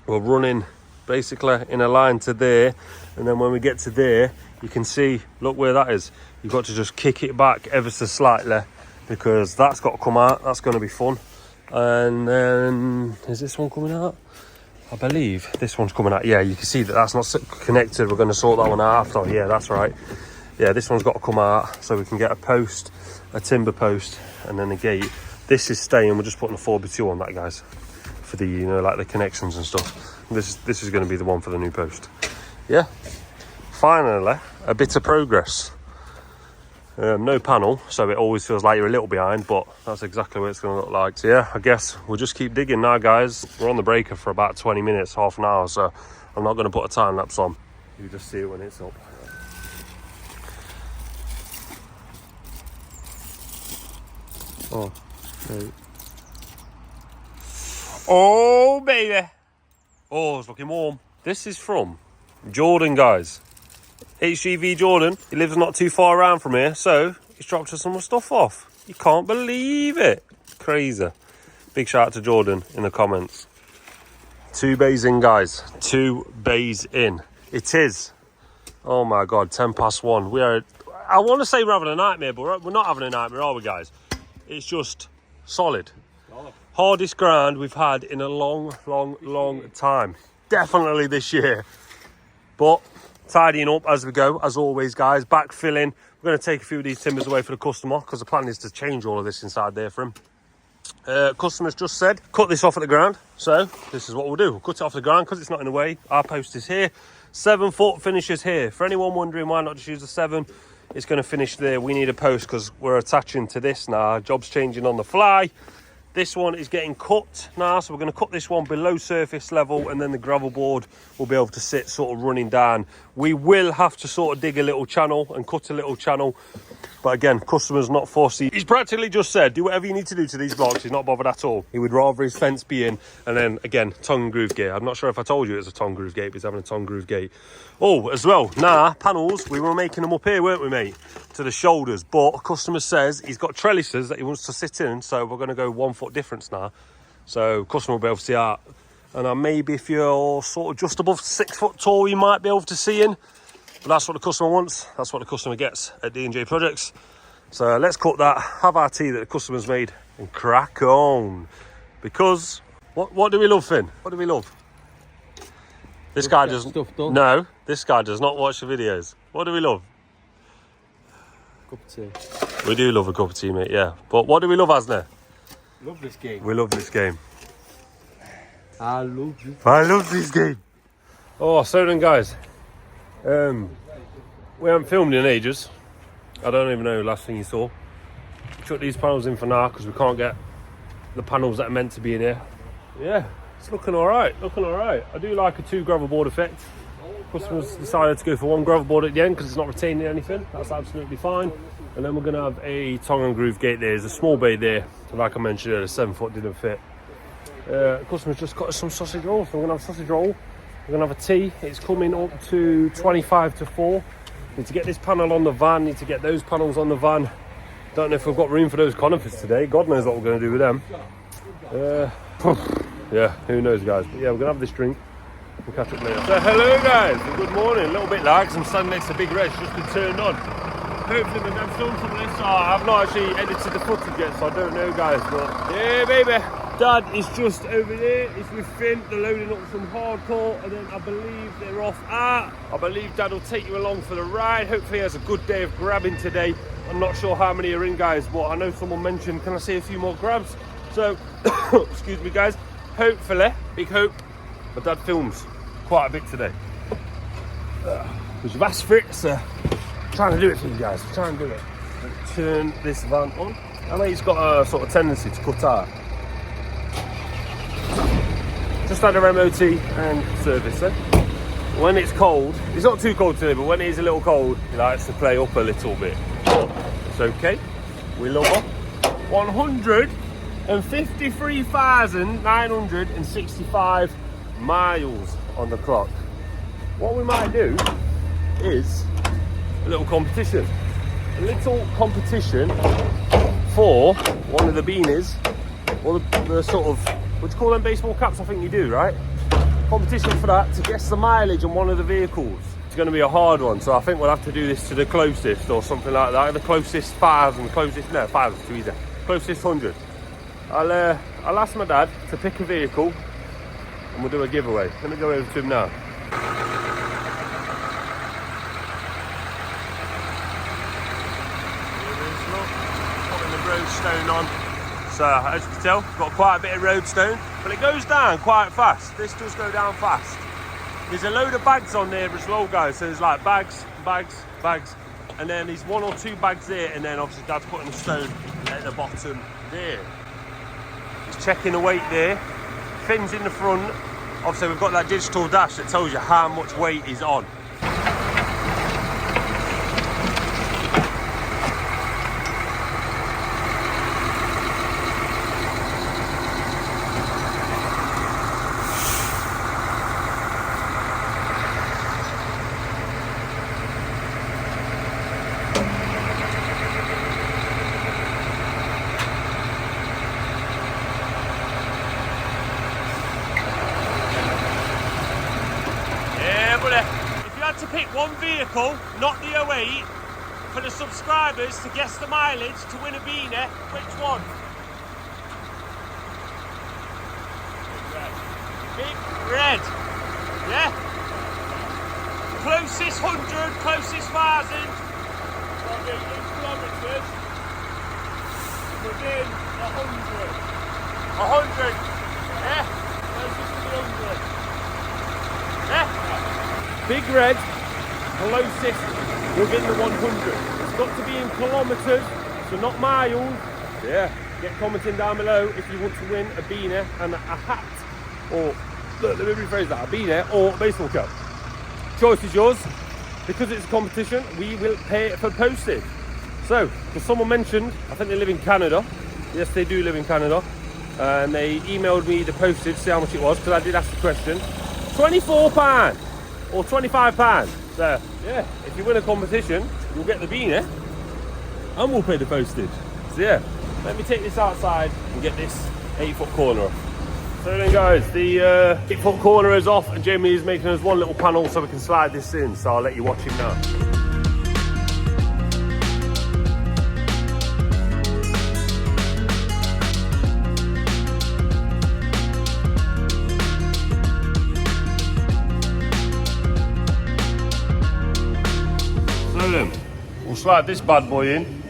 we're running basically in a line to there, and then when we get to there, you can see, look where that is. You've got to just kick it back ever so slightly, because that's got to come out. That's going to be fun. And then is this one coming out? I believe this one's coming out. Yeah, you can see that that's not connected. We're going to sort that one out after. Yeah, that's right. Yeah, this one's got to come out so we can get a post, a timber post, and then a gate. This is staying. We're just putting a 4x2 on that, guys, for the, you know, like the connections and stuff. This is going to be the one for the new post. Yeah, finally a bit of progress. No panel, so it always feels like you're a little behind, but that's exactly what it's going to look like. So yeah, I guess we'll just keep digging now, guys. We're on the breaker for about 20 minutes, half an hour, so I'm not going to put a time lapse on. You just see it when it's up. Oh, no. Oh, baby. Oh, it's looking warm. This is from Jordan, guys. HGV Jordan. He lives not too far around from here, so he's dropped us some stuff off. You can't believe it. Crazy. Big shout out to Jordan in the comments. 2 bays in, guys. 2 bays in. It is. Oh my God, 1:10. We are, I want to say we're having a nightmare, but we're not having a nightmare, are we, guys? It's just solid. Hardest ground we've had in a long time. Definitely this year. But tidying up as we go, as always, guys. Backfilling. We're going to take a few of these timbers away for the customer, because the plan is to change all of this inside there for him. Customers just said, cut this off at the ground. So this is what we'll do. We'll cut it off the ground because it's not in the way. Our post is here. 7 foot finishes here. For anyone wondering why not just use a 7, it's going to finish there. We need a post because we're attaching to this now. Job's changing on the fly. This one is getting cut now, so we're going to cut this one below surface level, and then the gravel board will be able to sit sort of running down. We will have to sort of dig a little channel and cut a little channel, but again, customer's not fussy. He's practically just said, do whatever you need to do to these blocks. He's not bothered at all. He would rather his fence be in, and then again, tongue and groove gate. I'm not sure if I told you it was a tongue groove gate, but he's having a tongue groove gate. Oh, as well, panels, we were making them up here, weren't we, mate? To the shoulders, but a customer says he's got trellises that he wants to sit in, so we're going to go 1 foot difference now. So customer will be able to see that. And maybe if you're sort of just above 6 foot tall, you might be able to see in. But that's what the customer wants. That's what the customer gets at D&J Projects. So let's cut that, have our tea that the customer's made, and crack on. Because what do we love, Finn? What do we love? This guy doesn't. No, this guy does not watch the videos. What do we love? Cup of tea. We do love a cup of tea, mate. Yeah. But what do we love, Asner? Love this game. We love this game. I love this. I love this game. Oh, so then, guys. We haven't filmed in ages. I don't even know the last thing you saw. Chuck these panels in for now because we can't get the panels that are meant to be in here. Yeah, it's looking all right. I do like a 2 gravel board effect. Customers decided to go for 1 gravel board at the end because it's not retaining anything. That's absolutely fine. And then we're going to have a tongue and groove gate there. There's a small bay there. Like I mentioned earlier, 7 foot didn't fit. Customers just got us some sausage rolls. So we're going to have sausage roll. We're going to have a tea. It's coming up to 25 to 4. Need to get this panel on the van. Need to get those panels on the van. Don't know if we've got room for those conifers today. God knows what we're going to do with them. Yeah, who knows, guys. But yeah, we're going to have this drink. We'll catch up later. So hello, guys. Good morning. A little bit lag. I'm standing next to Big Red. It's just been turned on. Hopefully we've done some of this. I've not actually edited the footage yet, so I don't know, guys. But yeah, baby. Dad is just over there. It's with Finn. They're loading up some hardcore, and then I believe they're off. I believe Dad will take you along for the ride. Hopefully he has a good day of grabbing today. I'm not sure how many are in, guys, but I know someone mentioned, can I see a few more grabs? So, excuse me, guys. Hopefully, big hope, my dad films quite a bit today. Because you've asked for it, so trying to do it for you guys. Trying to do it. Turn this van on. I know it's got a sort of tendency to cut out. Just had a MOT and service, eh? when it's cold, it's not too cold today, but when it is a little cold, he likes to play up a little bit. But it's okay. We love her. 153,965 miles on the clock. What we might do is a little competition. A little competition for one of the beanies, or the sort of, what do you call them baseball caps? I think you do, right? Competition for that to guess the mileage on one of the vehicles. It's going to be a hard one, so I think we'll have to do this to the closest or something like that. The closest 5 is too easy. Closest 100. I'll ask my dad to pick a vehicle and we'll do a giveaway. Let me go over to him now. Putting the roadstone on. So as you can tell, got quite a bit of roadstone, but it goes down quite fast. This does go down fast. There's a load of bags on there as well, guys. So there's like bags, and then there's 1 or 2 bags there, and then obviously Dad's putting a stone at the bottom there. He's checking the weight there. Fins in the front. Obviously we've got that digital dash that tells you how much weight is on. If you had to pick one vehicle, not the 08, for the subscribers to guess the mileage to win a beanie, which one? Big red. Yeah? Closest 100, closest 1,000. In kilometres. Within 100. 100. Yeah? Closest to the 100. Yeah? Big red, closest within the 100. It's got to be in kilometres, so not miles. Yeah, get commenting down below if you want to win a beanie and a hat, or let me rephrase that, a beanie or a baseball cap. Choice is yours. Because it's a competition, we will pay for postage. So, because someone mentioned, I think they live in Canada. Yes, they do live in Canada. And they emailed me the postage, see how much it was, because I did ask the question. £24 or £25. So yeah, if you win a competition, you'll get the beanie and we'll pay the postage. So yeah, let me take this outside and get this 8-foot corner off. So then guys, the 8-foot corner is off and Jamie is making us one little panel so we can slide this in. So I'll let you watch him now. We'll slide this bad boy in.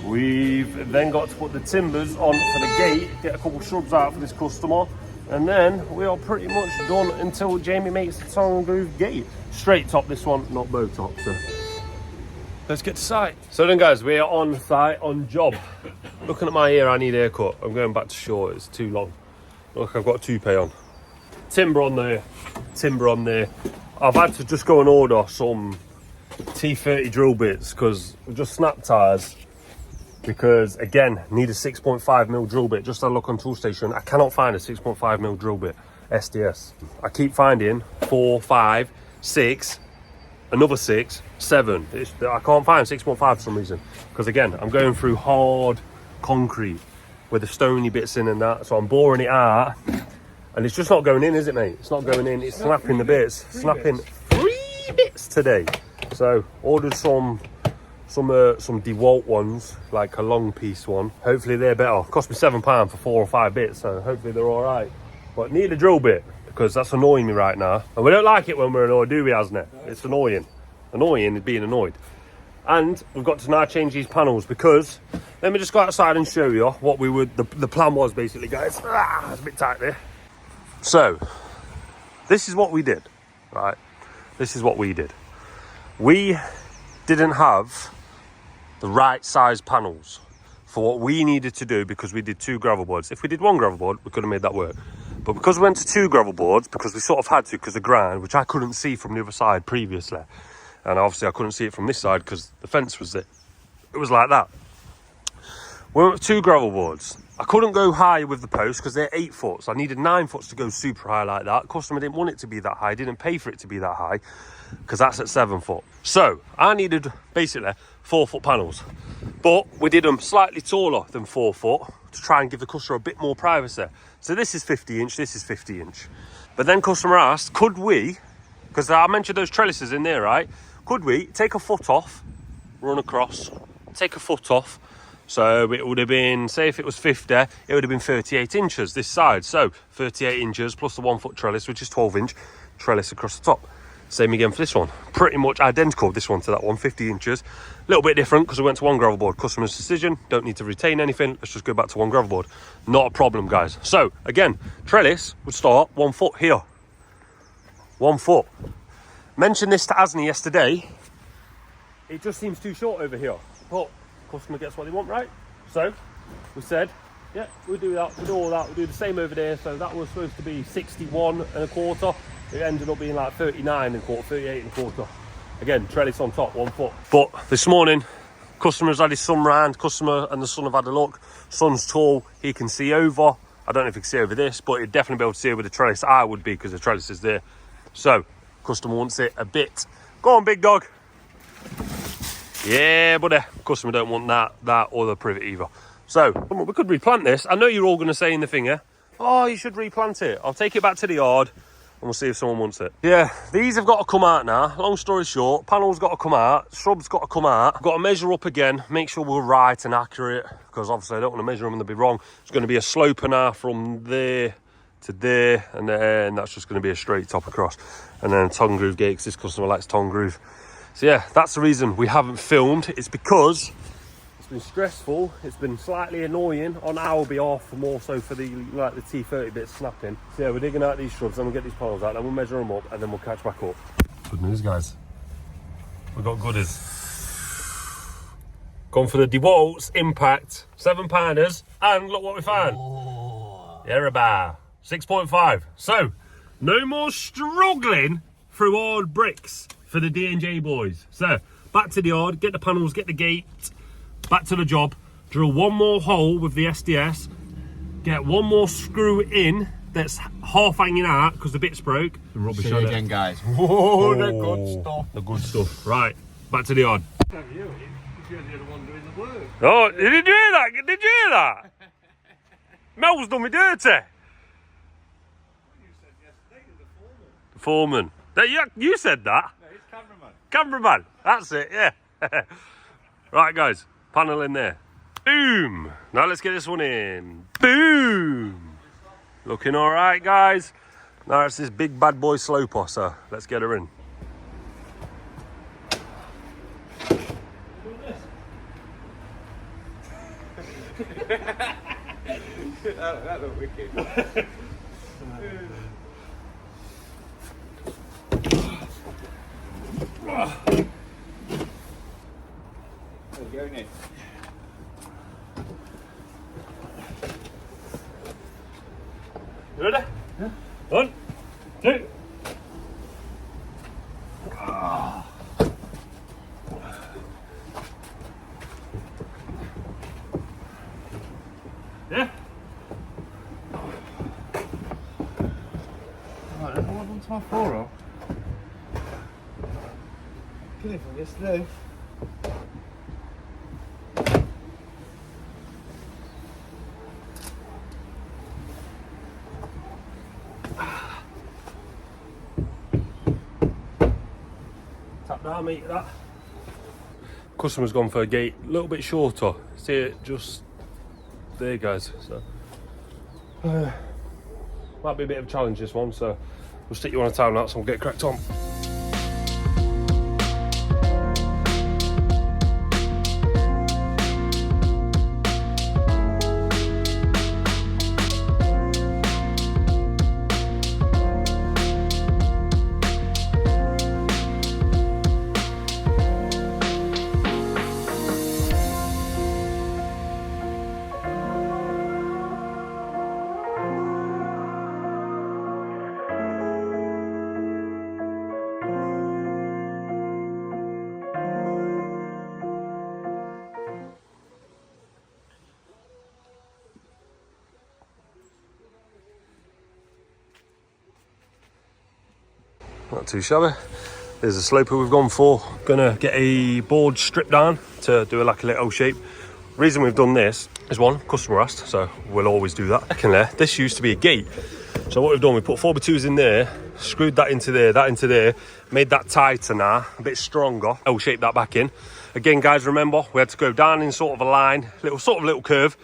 We've then got to put the timbers on for the gate, get a couple of shrubs out for this customer, and then we are pretty much done until Jamie makes the tongue groove gate. Straight top this one, not bow top, so let's get to site. So then guys, we are on site, on job. Looking at my hair, I need a haircut. I'm going back to short, it's too long. Look, I've got a toupee on. Timber on there, timber on there. I've had to just go and order some T30 drill bits because we just snapped tires, because again need a 6.5mm drill bit. Just had a look on Toolstation, I cannot find a 6.5mm drill bit SDS. I keep finding 4, 5, 6, another 6, 7. I can't find 6.5 for some reason, because again I'm going through hard concrete with the stony bits in and that, so I'm boring it out and it's just not going in, is it mate? It's not going in, it's snapping the bits. Snapping 3 bits today. So ordered some DeWalt ones, like a long piece one. Hopefully they're better. Cost me £7 for 4 or 5 bits, so hopefully they're all right. But need a drill bit because that's annoying me right now. And we don't like it when we're annoyed, do we, Asne? It's annoying. Annoying is being annoyed. And we've got to now change these panels because, let me just go outside and show you what we would, the plan was basically, guys. It's a bit tight there. So, this is what we did, right? This is what we did. We didn't have the right size panels for what we needed to do because we did 2 gravel boards. If we did 1 gravel board, we could have made that work. But because we went to 2 gravel boards, because we sort of had to because the ground, which I couldn't see from the other side previously, and obviously I couldn't see it from this side because the fence was there. It was like that. We went with 2 gravel boards. I couldn't go higher with the posts because they're 8 foot, so I needed 9 foot to go super high like that. Customer didn't want it to be that high, didn't pay for it to be that high because that's at 7 foot. So I needed basically 4 foot panels, but we did them slightly taller than 4 foot to try and give the customer a bit more privacy. So this is 50 inch, this is 50 inch. But then customer asked, could we, because I mentioned those trellises in there, right? Could we take a foot off, run across, take a foot off? So it would have been, say if it was 50, it would have been 38 inches this side. So 38 inches plus the 1 foot trellis, which is 12 inch trellis across the top. Same again for this one. Pretty much identical, this one to that one, 50 inches. A little bit different because we went to 1 gravel board. Customer's decision, don't need to retain anything. Let's just go back to 1 gravel board. Not a problem, guys. So again, trellis would start 1 foot here. 1 foot. Mentioned this to Asni yesterday. It just seems too short over here. But customer gets what they want, right? So we said, yeah, we'll do that, we'll do all that, we'll do the same over there. So that was supposed to be 61 and a quarter. It ended up being like 39 and a quarter, 38 and a quarter. Again, trellis on top, 1 foot. But this morning, customer's had his son round. Customer and the son have had a look. Son's tall, he can see over. I don't know if he can see over this, but he'd definitely be able to see over the trellis. I would be because the trellis is there. So, customer wants it a bit. Go on, big dog. Yeah, buddy. Customer don't want that or the privet either. So, we could replant this. I know you're all going to say in the finger, oh, you should replant it. I'll take it back to the yard and we'll see if someone wants it. Yeah, these have got to come out now. Long story short, panels got to come out, shrubs got to come out. I've got to measure up again, make sure we're right and accurate, because obviously I don't want to measure them and they'll be wrong. It's going to be a slope now from there to there, and then that's just going to be a straight top across. And then tongue groove gate, because this customer likes tongue groove. So yeah, that's the reason we haven't filmed. It's because it's been stressful, it's been slightly annoying on our behalf, more so for the like the T30 bits snapping. So yeah, we're digging out these shrubs, then we'll get these panels out, then we'll measure them up, and then we'll catch back up. Good news, guys. We've got goodies. Gone for the DeWalt's Impact 7-pounders, and look what we found. Oh. Yeraba 6.5. So no more struggling through hard bricks for the D&J boys. So back to the yard, get the panels, get the gate, back to the job, drill one more hole with the SDS, get one more screw in that's half hanging out because the bit's broke. The rubbish See you again, guys. Oh, the good stuff. The good stuff. Right, back to the yard. You're the other one doing the work. Oh, did you hear that? Did you hear that? Mel's done me dirty. You said yesterday to the foreman. The foreman. You said that? No, it's cameraman. Cameraman. That's it, yeah. Right, guys. Panel in there. Boom. Now let's get this one in. Boom. Looking all right, guys. Now it's this big bad boy sloper, so let's get her in. that looked wicked. There you go, Nick. You ready? Yeah. 1, 2. Yeah. Right, I want onto my forearm. Good if I guess do. Tap down, mate, that. Customer's gone for a gate a little bit shorter. See it just there, guys. So might be a bit of a challenge, this one, so we'll stick you on a time lapse and we'll get cracked on. Not too shabby. There's a sloper we've gone for. Gonna get a board stripped down to do like a little shape. Reason we've done this is one, customer asked, so we'll always do that. Secondly, this used to be a gate. So what we've done, we put 4x2s in there, screwed that into there, made that tighter now, a bit stronger. L-shaped that back in. Again, guys, remember, we had to go down in sort of a line, little curve,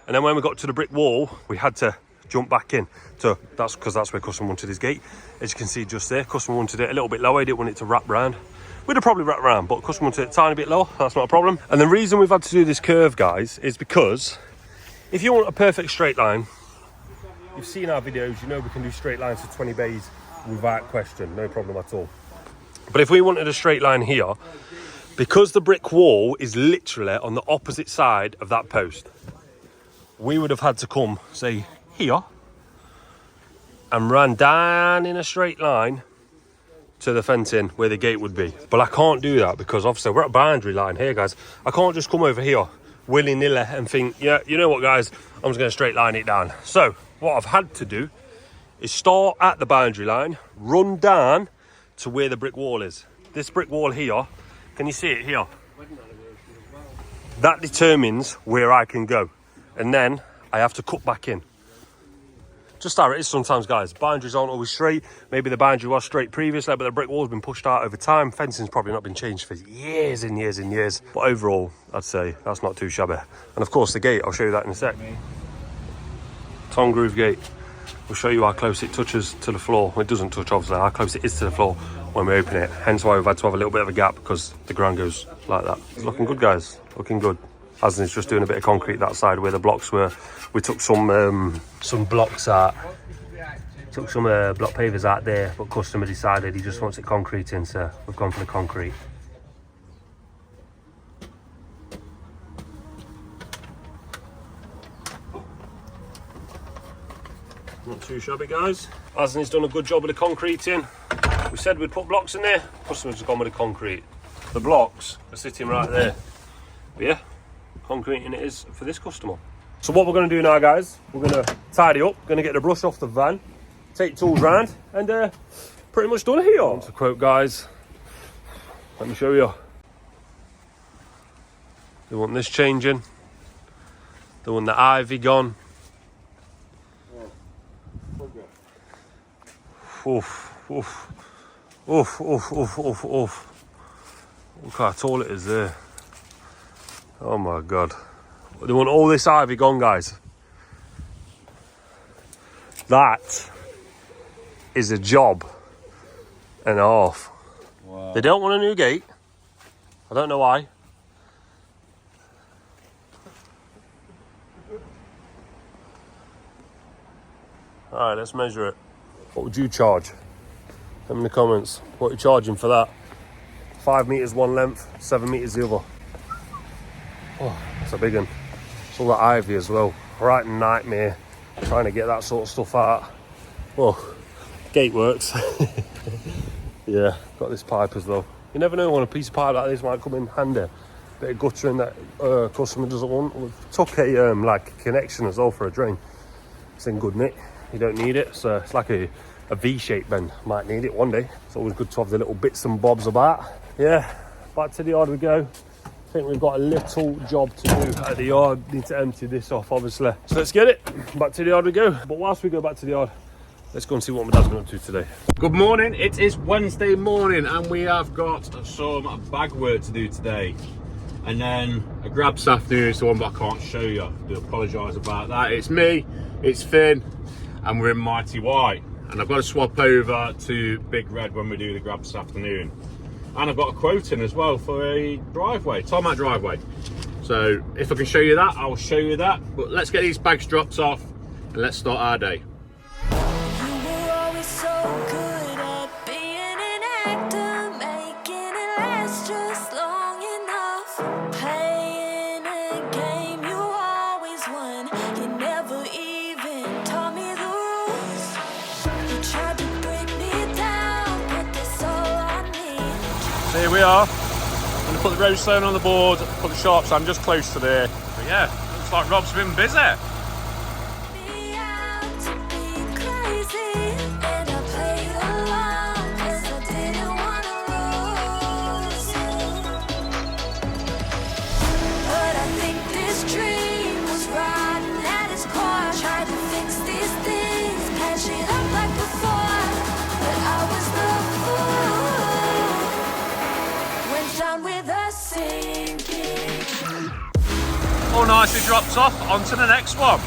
and then when we got to the brick wall, we had to jump back in. So that's because that's where customer wanted his gate. As you can see just there, customer wanted it a little bit lower, he didn't want it to wrap round. We'd have probably wrapped around, but customer wanted it a tiny bit lower, that's not a problem. And the reason we've had to do this curve, guys, is because if you want a perfect straight line, you've seen our videos, you know we can do straight lines to 20 bays without question, no problem at all. But if we wanted a straight line here, because the brick wall is literally on the opposite side of that post, we would have had to come, say, here, and run down in a straight line to the fencing where the gate would be. But I can't do that because obviously we're at a boundary line here, guys. I can't just come over here willy-nilly and think, yeah, you know what, guys, I'm just going to straight line it down. So what I've had to do is start at the boundary line, run down to where the brick wall is. This brick wall here, can you see it here? That determines where I can go. And then I have to cut back in. Just how it is sometimes, guys. Boundaries aren't always straight. Maybe the boundary was straight previously, but the brick wall's been pushed out over time. Fencing's probably not been changed for years and years and years. But overall, I'd say that's not too shabby. And of course, the gate, I'll show you that in a sec. Tom Groove gate. We'll show you how close it touches to the floor. Well, it doesn't touch, obviously, how close it is to the floor when we open it. Hence why we've had to have a little bit of a gap, because the ground goes like that. It's looking good, guys. Looking good. Aslan's just doing a bit of concrete that side where the blocks were. We took some blocks out. Took some block pavers out there, but customer decided he just wants it concreting, so we've gone for the concrete. Not too shabby, guys. Aslan's done a good job with the concreting. We said we'd put blocks in there, customer's gone with the concrete. The blocks are sitting right there. But yeah, concreting it is for this customer. So what we're going to do now, guys, we're going to tidy up, going to get the brush off the van, take tools round, and pretty much done here. To quote, guys, let me show you. They want this changing. They want the ivy gone. Oof, oof, oof, oof, oof, oof, oof. Look how tall it is there. Oh my God. They want all this ivy gone, guys. That is a job and a half. Wow. They don't want a new gate. I don't know why. Alright, let's measure it. What would you charge? Put them in the comments. What are you charging for that? 5 metres one length, 7 metres the other. Oh, that's a big one. It's all that ivy as well. Right nightmare trying to get that sort of stuff out. Well, gate works. Yeah, got this pipe as well. You never know when a piece of pipe like this might come in handy. Bit of guttering that customer doesn't want. We took a like a connection as well for a drain. It's in good nick. You don't need it, so it's like a V-shaped bend. Might need it one day. It's always good to have the little bits and bobs about. Yeah, back to the yard we go. I think we've got a little job to do at the yard. Need to empty this off, obviously. So let's get it. Back to the yard we go. But whilst we go back to the yard, let's go and see what my dad's been up to today. Good morning. It is Wednesday morning and we have got some bag work to do today. And then a grab this afternoon is the one but I can't show you. I do apologise about that. It's me, it's Finn, and we're in Mighty White. And I've got to swap over to Big Red when we do the grab this afternoon. And I've got a quote in as well for a driveway, tarmac driveway. So if I can show you that, I'll show you that. But let's get these bags dropped off and let's start our day. So here we are. I'm going to put the roadstone on the board, put the sharps on just close to there. But yeah, looks like Rob's been busy. all nicely dropped off. On to the next one.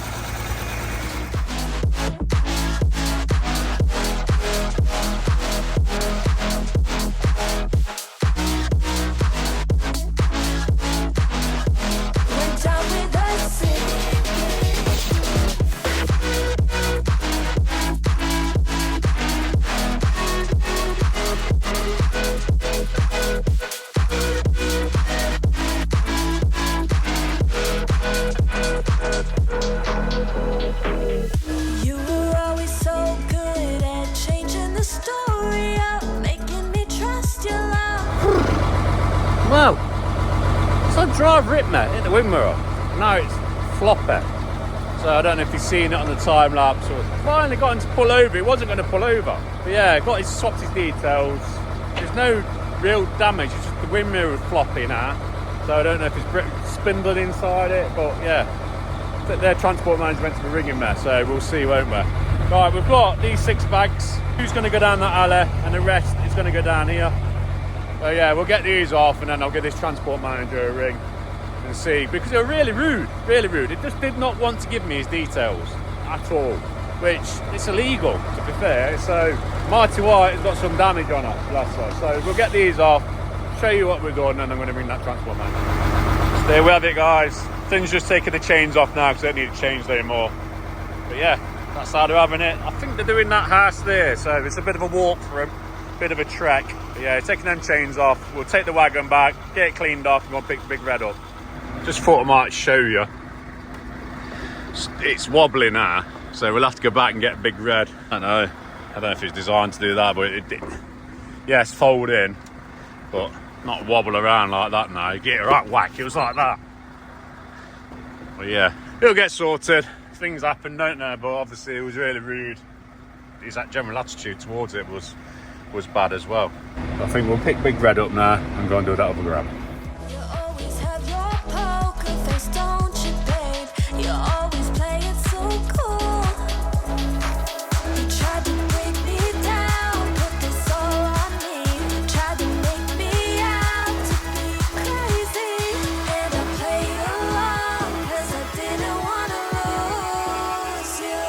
Well, so drive ripped me, hit the wind mirror. Now it's floppy. So I don't know if you've seen it on the time lapse or finally got him to pull over. He wasn't going to pull over. But yeah, swapped his details. There's no real damage, it's just the wind mirror was floppy now. So I don't know if it's spindled inside it, but yeah. Their transport manager's meant to be ringing me, so we'll see, won't we? Right, we've got these 6 bags. Who's going to go down that alley and the rest is going to go down here. So yeah, we'll get these off and then I'll give this transport manager a ring and see, because they were really rude. It just did not want to give me his details at all, which it's illegal to be fair. So Mighty White has got some damage on it, bless her. So we'll get these off, show you what we're doing, and I'm going to ring that transport manager. So there we have it, guys. Things just taking the chains off now because I don't need it changed anymore. But yeah, that's how they're having it. I think they're doing that house there, so it's a bit of a walk for them. Bit of a trek. But yeah, taking them chains off. We'll take the wagon back, get it cleaned off, and go and pick Big Red up. Just thought I might show you. It's wobbly now, so we'll have to go back and get Big Red. I don't know if it's designed to do that, but it did. Yes, fold in, but not wobble around like that now. You get a right whack, it was like that. But yeah, it'll get sorted. Things happen, don't they? But obviously it was really rude. His general attitude towards it was bad as well. I think we'll pick Big Red up now and go and do that other grab. You always have your poker face, don't you, babe? You always play it so cool. You tried to break me down, put this all on me. Tried to make me out to be crazy. And I played along, 'cause I didn't wanna lose you.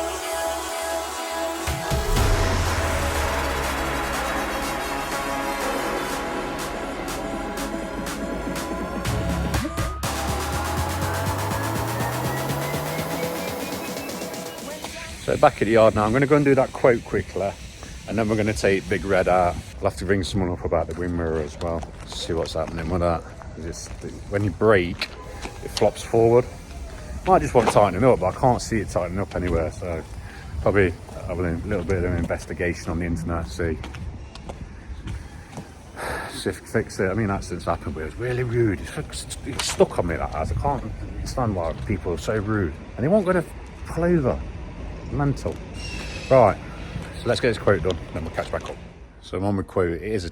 So back at the yard now, I'm going to go and do that quote quickly and then we're going to take Big Red out. I'll have to ring someone up about the wind mirror as well, see what's happening with that. When you brake, it flops forward. Might just want tightening up, but I can't see it tightening up anywhere, so probably have a little bit of an investigation on the internet, see if we can fix it. I mean, accidents happen, but it was really rude. It's stuck on me, that has. I can't understand why people are so rude. And they won't go to pull over. Mental. Right, so let's get this quote done, then we'll catch back up. So I'm on my quote. It is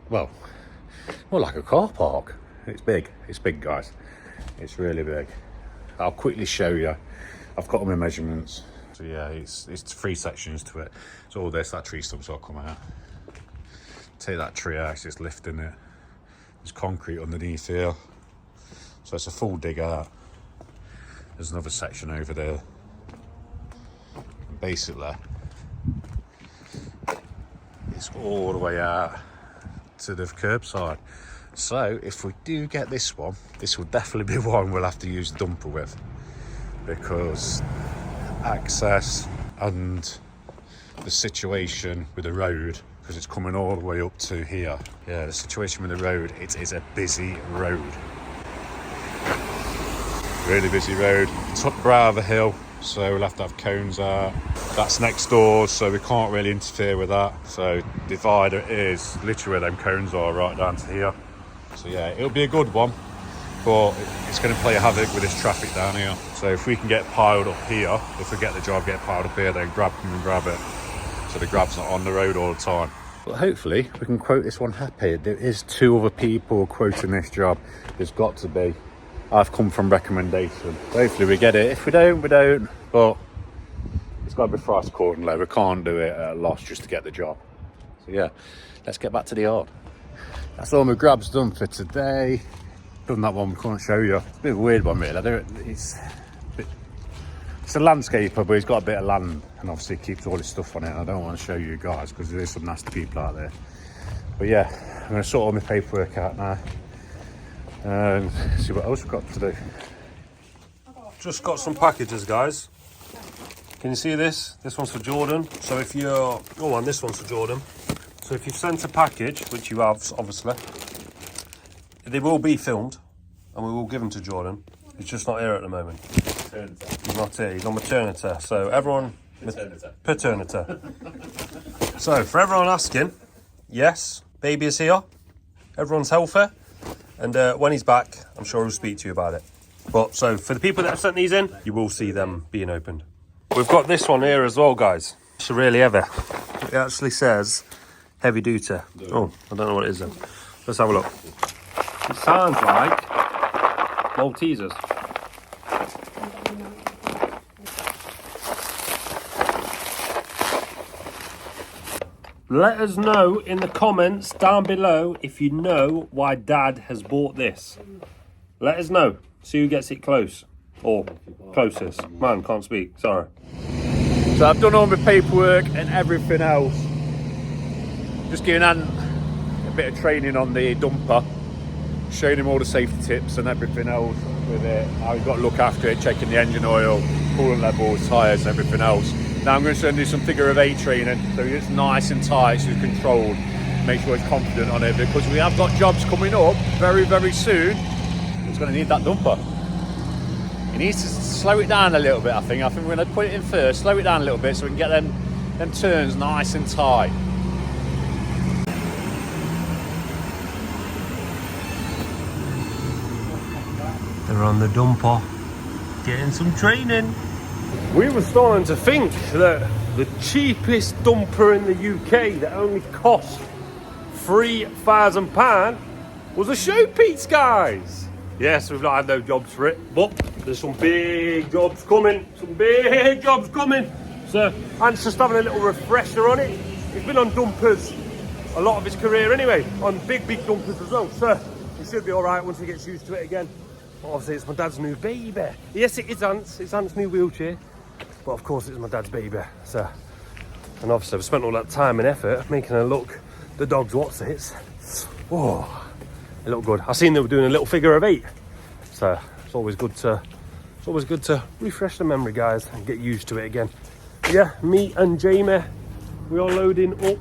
well, more like a car park. It's big, guys. It's really big. I'll quickly show you. I've got all my measurements. So yeah, it's 3 sections to it. So all this, that tree stump's all come out. Take that tree out, it's just lifting it. There's concrete underneath here. So it's a full dig out. There's another section over there. Basically, it's all the way out to the curbside. So if we do get this one, this will definitely be one we'll have to use the dumper with, because access and the situation with the road, because it's coming all the way up to here. Yeah, the situation with the road, it is a busy road. Really busy road. It's up brow of a hill, so we'll have to have cones out. That's next door, so we can't really interfere with that. So divider is literally where them cones are, right down to here. So yeah, it'll be a good one, but it's going to play havoc with this traffic down here. So if we can get piled up here, if we get the job get piled up here, then come and grab it, so the grab's not on the road all the time. But hopefully we can quote this one happy. There is 2 other people quoting this job. There's got to be. I've come from recommendation. Hopefully we get it. If we don't, we don't. But it's got to be priced accordingly. We can't do it at a loss just to get the job. So yeah, let's get back to the yard. That's all my grabs done for today. done that one, we couldn't show you. It's a bit of a weird one, really. It's a landscaper, but he's got a bit of land, and obviously keeps all his stuff on it. And I don't want to show you guys because there is some nasty people out there. But yeah, I'm going to sort all my paperwork out now and see what else we've got to do. Just got some packages, guys. Can you see this? This one's for Jordan. So if you're... Oh, and this one's for Jordan. So if you've sent a package, which you have, obviously, they will be filmed, and we will give them to Jordan. He's just not here at the moment. He's not here. He's on maternity. So everyone... Paternity. So for everyone asking, yes, baby is here. Everyone's healthy. And when he's back, I'm sure he'll speak to you about it. But so for the people that have sent these in, you will see them being opened. We've got this one here as well, guys. It's really heavy. It actually says heavy duty. Oh, I don't know what it is then. Let's have a look. It sounds like Maltesers. Let us know in the comments down below if you know why Dad has bought this. Let us know. See who gets it close. Or closest. Man, can't speak. Sorry. So I've done all my paperwork and everything else. Just giving Ant a bit of training on the dumper. Showing him all the safety tips and everything else with it. How he's got to look after it, checking the engine oil, coolant levels, tyres and everything else. Now I'm going to send you some figure of 8 training so it's nice and tight, so it's controlled. Make sure he's confident on it because we have got jobs coming up very, very soon. It's going to need that dumper. He needs to slow it down a little bit, I think. I think we're going to put it in first, slow it down a little bit so we can get them turns nice and tight. They're on the dumper, getting some training. We were starting to think that the cheapest dumper in the UK that only cost £3,000 was a Showpiece, guys. Yes, we've not had no jobs for it, but there's some big jobs coming. So Ant's just having a little refresher on it. He's been on dumpers a lot of his career anyway, on big dumpers as well. So he should be all right once he gets used to it again. But obviously it's my dad's new baby. Yes, it is Ant's. It's Ant's new wheelchair. But of course it's my dad's baby. So, and obviously I've spent all that time and effort making her look the dog's what's-its. Oh. It looked good. I seen they were doing a little figure of 8, so it's always good to refresh the memory, guys, and get used to it again. But yeah, me and Jamie, we are loading up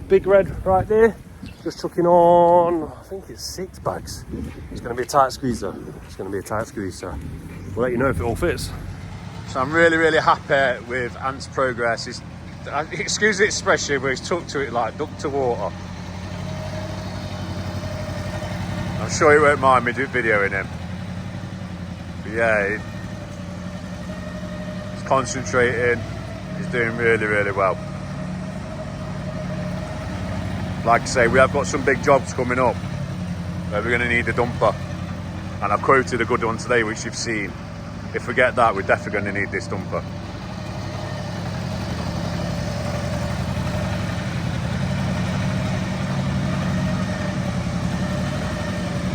Big Red right there. Just chucking on, I think it's 6 bags. It's going to be a tight squeeze though. It's going to be a tight squeeze, so we'll let you know if it all fits. So I'm really, really happy with Ant's progress. Excuse the expression, but he's took to it like duck to water. I'm sure he won't mind me videoing him. But yeah, he's concentrating. He's doing really, really well. Like I say, we have got some big jobs coming up where we're going to need a dumper. And I've quoted a good one today, which you've seen. If we get that, we're definitely going to need this dumper.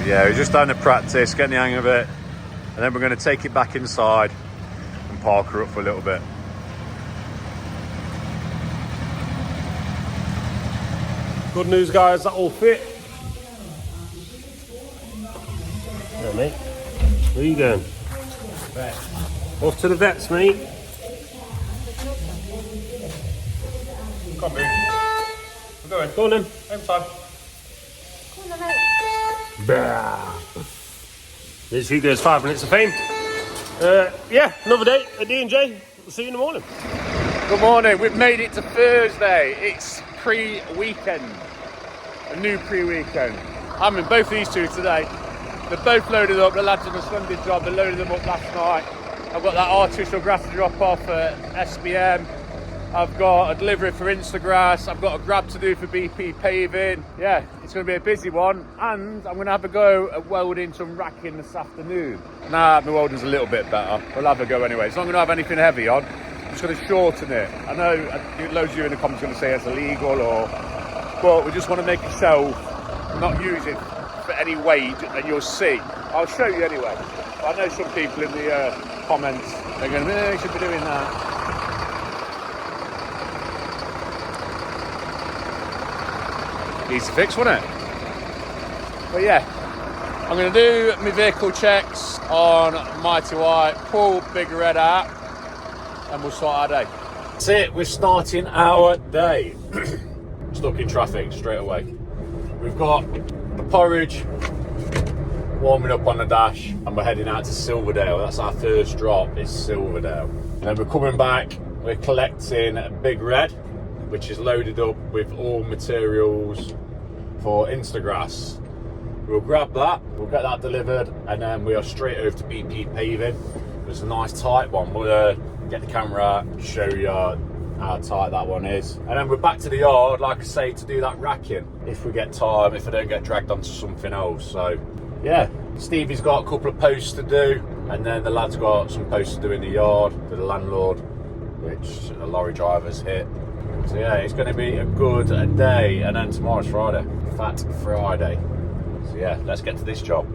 Yeah, we're just having a practice, getting the hang of it, and then we're going to take it back inside and park her up for a little bit. Good news, guys, that all fit. Yeah, mate. Where are you going? Vet. Off to the vets, mate. Come on, mate. We're going. Go on then. Home time. This Hugo's 5 minutes of fame. Yeah, another day at D&J. We'll see you in the morning. Good morning, we've made it to Thursday. It's pre-weekend, a new pre-weekend. I'm in both these two today. They're both loaded up, the lads done a splendid job, they loaded them up last night. I've got that artificial grass to drop off at SBM. I've got a delivery for Instagrass. I've got a grab to do for BP paving. Yeah, it's going to be a busy one. And I'm going to have a go at welding some racking this afternoon. Nah, my welding's a little bit better. We'll have a go anyway. It's not going to have anything heavy on. I'm just going to shorten it. I know loads of you in the comments are going to say it's illegal, but we just want to make a shelf, not use it for any weight, and you'll see. I'll show you anyway. I know some people in the comments, they're going, you should be doing that. Easy to fix, wasn't it? But yeah, I'm going to do my vehicle checks on Mighty White, pull Big Red out, and we'll start our day. That's it, we're starting our day. Stuck in traffic straight away. We've got the porridge warming up on the dash, and we're heading out to Silverdale. That's our first drop, is Silverdale. And then we're coming back, we're collecting Big Red, which is loaded up with all materials for Instagrass. We'll grab that, we'll get that delivered, and then we are straight over to BP Paving. It's a nice tight one. We'll get the camera out, show you how tight that one is. And then we're back to the yard, like I say, to do that racking if we get time, if I don't get dragged onto something else. So yeah, Stevie's got a couple of posts to do, and then the lad's got some posts to do in the yard for the landlord, which the lorry driver's hit. So yeah, it's going to be a good day, and then tomorrow's Friday, Fat Friday. So yeah, let's get to this job.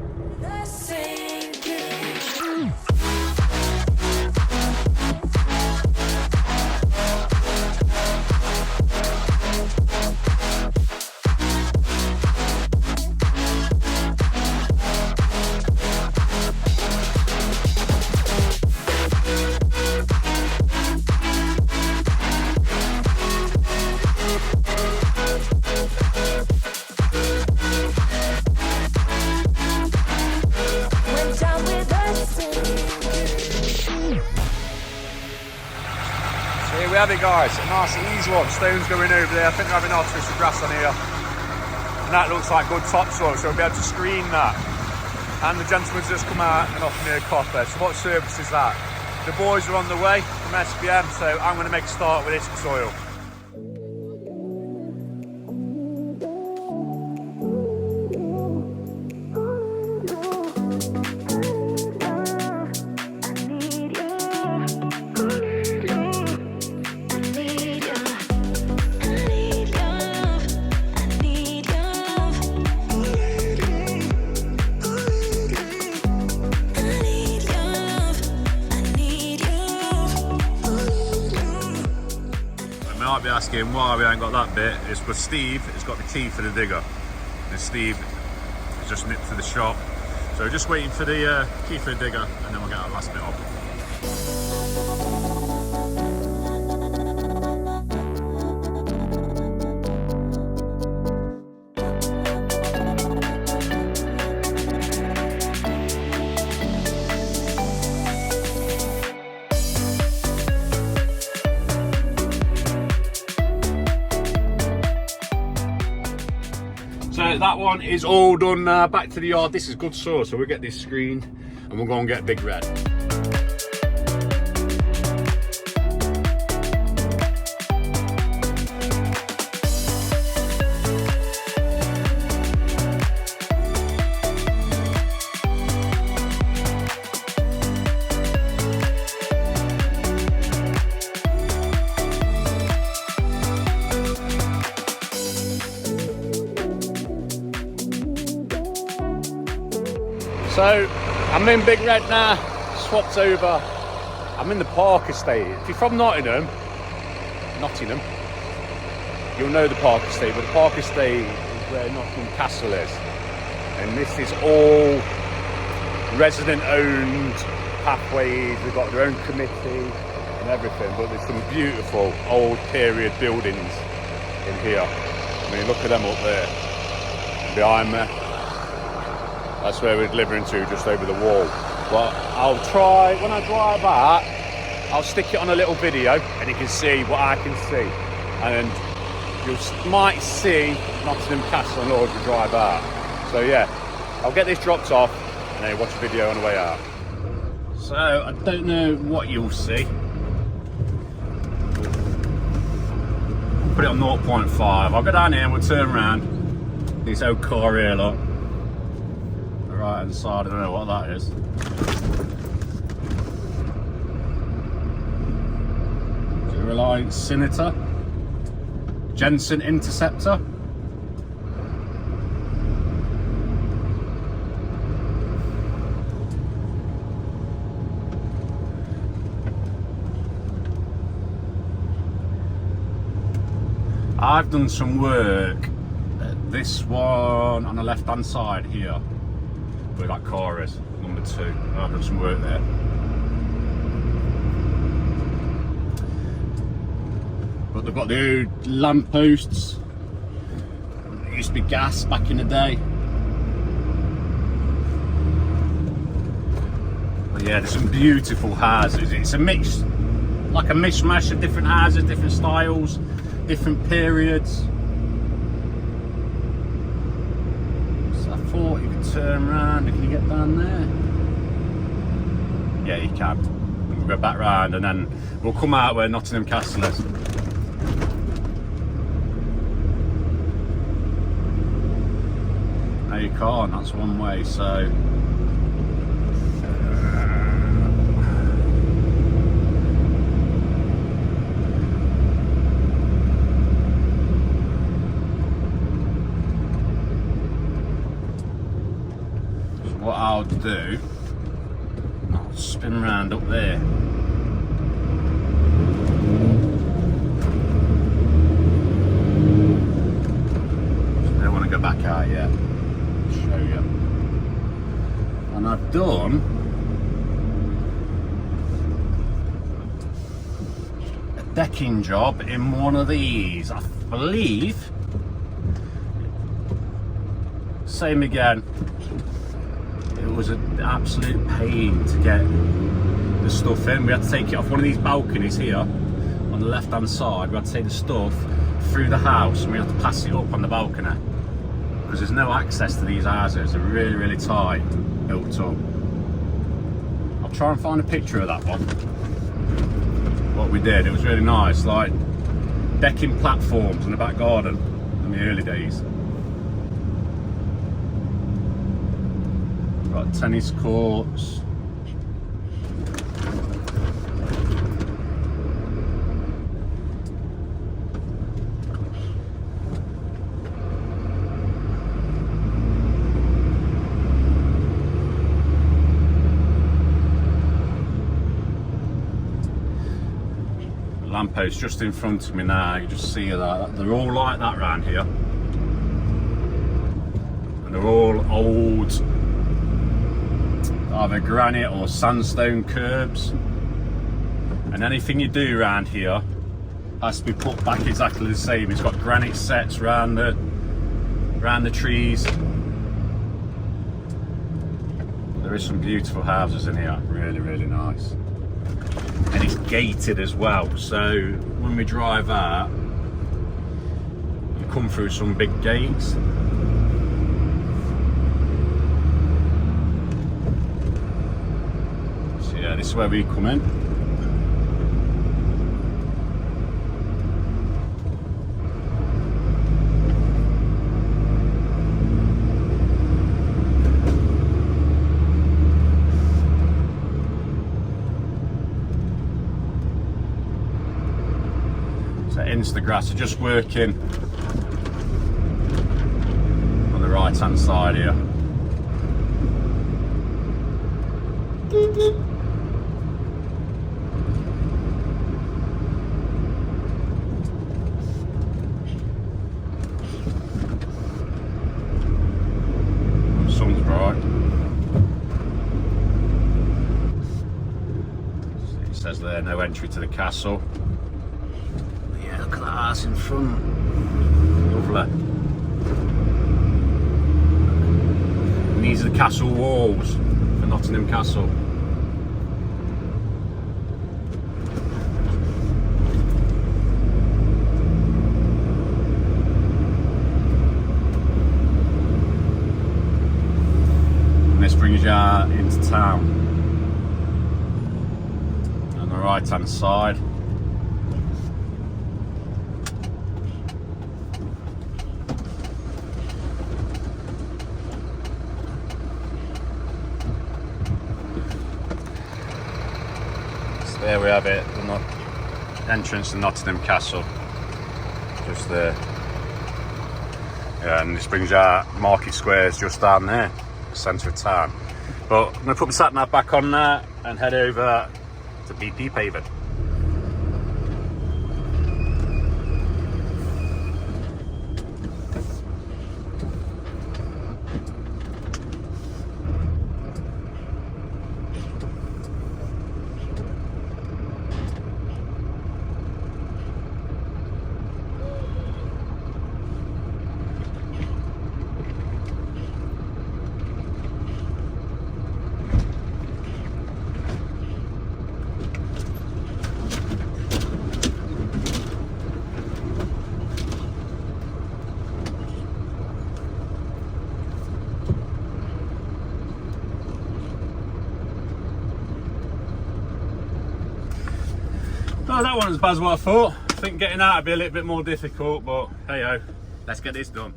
Here we have it, guys, a nice easy one. Stones going over there. I think they're having artificial grass on here, and that looks like good topsoil, so we'll be able to screen that. And the gentleman's just come out and offered me a copper. So what service is that? The boys are on the way from SPM, so I'm going to make a start with this soil. You might be asking why we ain't got that bit. It's because Steve has got the key for the digger, and Steve has just nipped to the shop, so we're just waiting for the key for the digger, and then we'll get our last bit off. So that one is all done now. Back to the yard. This is good soil, so we'll get this screened and we'll go and get Big Red. So I'm in Big Red now, swapped over. I'm in the Park Estate. If you're from Nottingham, you'll know the Park Estate, but the Park Estate is where Nottingham Castle is. And this is all resident-owned pathways. They've got their own committee and everything, but there's some beautiful old period buildings in here. I mean, look at them up there, behind me. That's where we're delivering to, just over the wall. But I'll try, when I drive out, I'll stick it on a little video and you can see what I can see. And you might see Nottingham Castle and Lord we drive out. So yeah, I'll get this dropped off and then watch a video on the way out. So I don't know what you'll see. Put it on 0.5. I'll go down here and we'll turn around. This old car here, look. Right hand side, I don't know what that is. Reliance Senator, Jensen Interceptor. I've done some work at this one on the left hand side here, where that car is, number 2. I've done some work there. But they've got the old lamp posts. It used to be gas back in the day. But yeah, there's some beautiful houses. It's a mix, like a mishmash of different houses, different styles, different periods. So I thought you could turn around. Can you get down there? Yeah, you can. We'll go back round and then we'll come out where Nottingham Castle is. No, you can't. That's one way. So. What I'll do, I'll spin round up there. I don't want to go back out yet. I'll show you. And I've done a decking job in one of these, I believe. Same again. It was an absolute pain to get the stuff in. We had to take it off one of these balconies here on the left hand side. We had to take the stuff through the house and we had to pass it up on the balcony because there's no access to these houses. They're really, really tight, built up. I'll try and find a picture of that one. What we did, it was really nice, like decking platforms in the back garden in the early days. Got tennis courts. Lamppost just in front of me now. You just see that. They're all like that around here, and they're all old, either granite or sandstone curbs, and anything you do around here has to be put back exactly the same. It's got granite sets around the trees. There is some beautiful houses in here, really, really nice, and it's gated as well, so when we drive out you come through some big gates. Yeah, this is where we come in. So into the grass, so just working on the right hand side here. Says there, no entry to the castle. Yeah, look at that house in front. Lovely. And these are the castle walls for Nottingham Castle. And this brings you out into town. Right hand side. So there we have it, the entrance to Nottingham Castle. Just there. Yeah, and this brings our Market Squares just down there, the centre of town. But I'm going to put my sat nav back on there and head over to BP paving. Oh, that wasn't as bad as what I thought. I think getting out would be a little bit more difficult, but hey ho, let's get this done.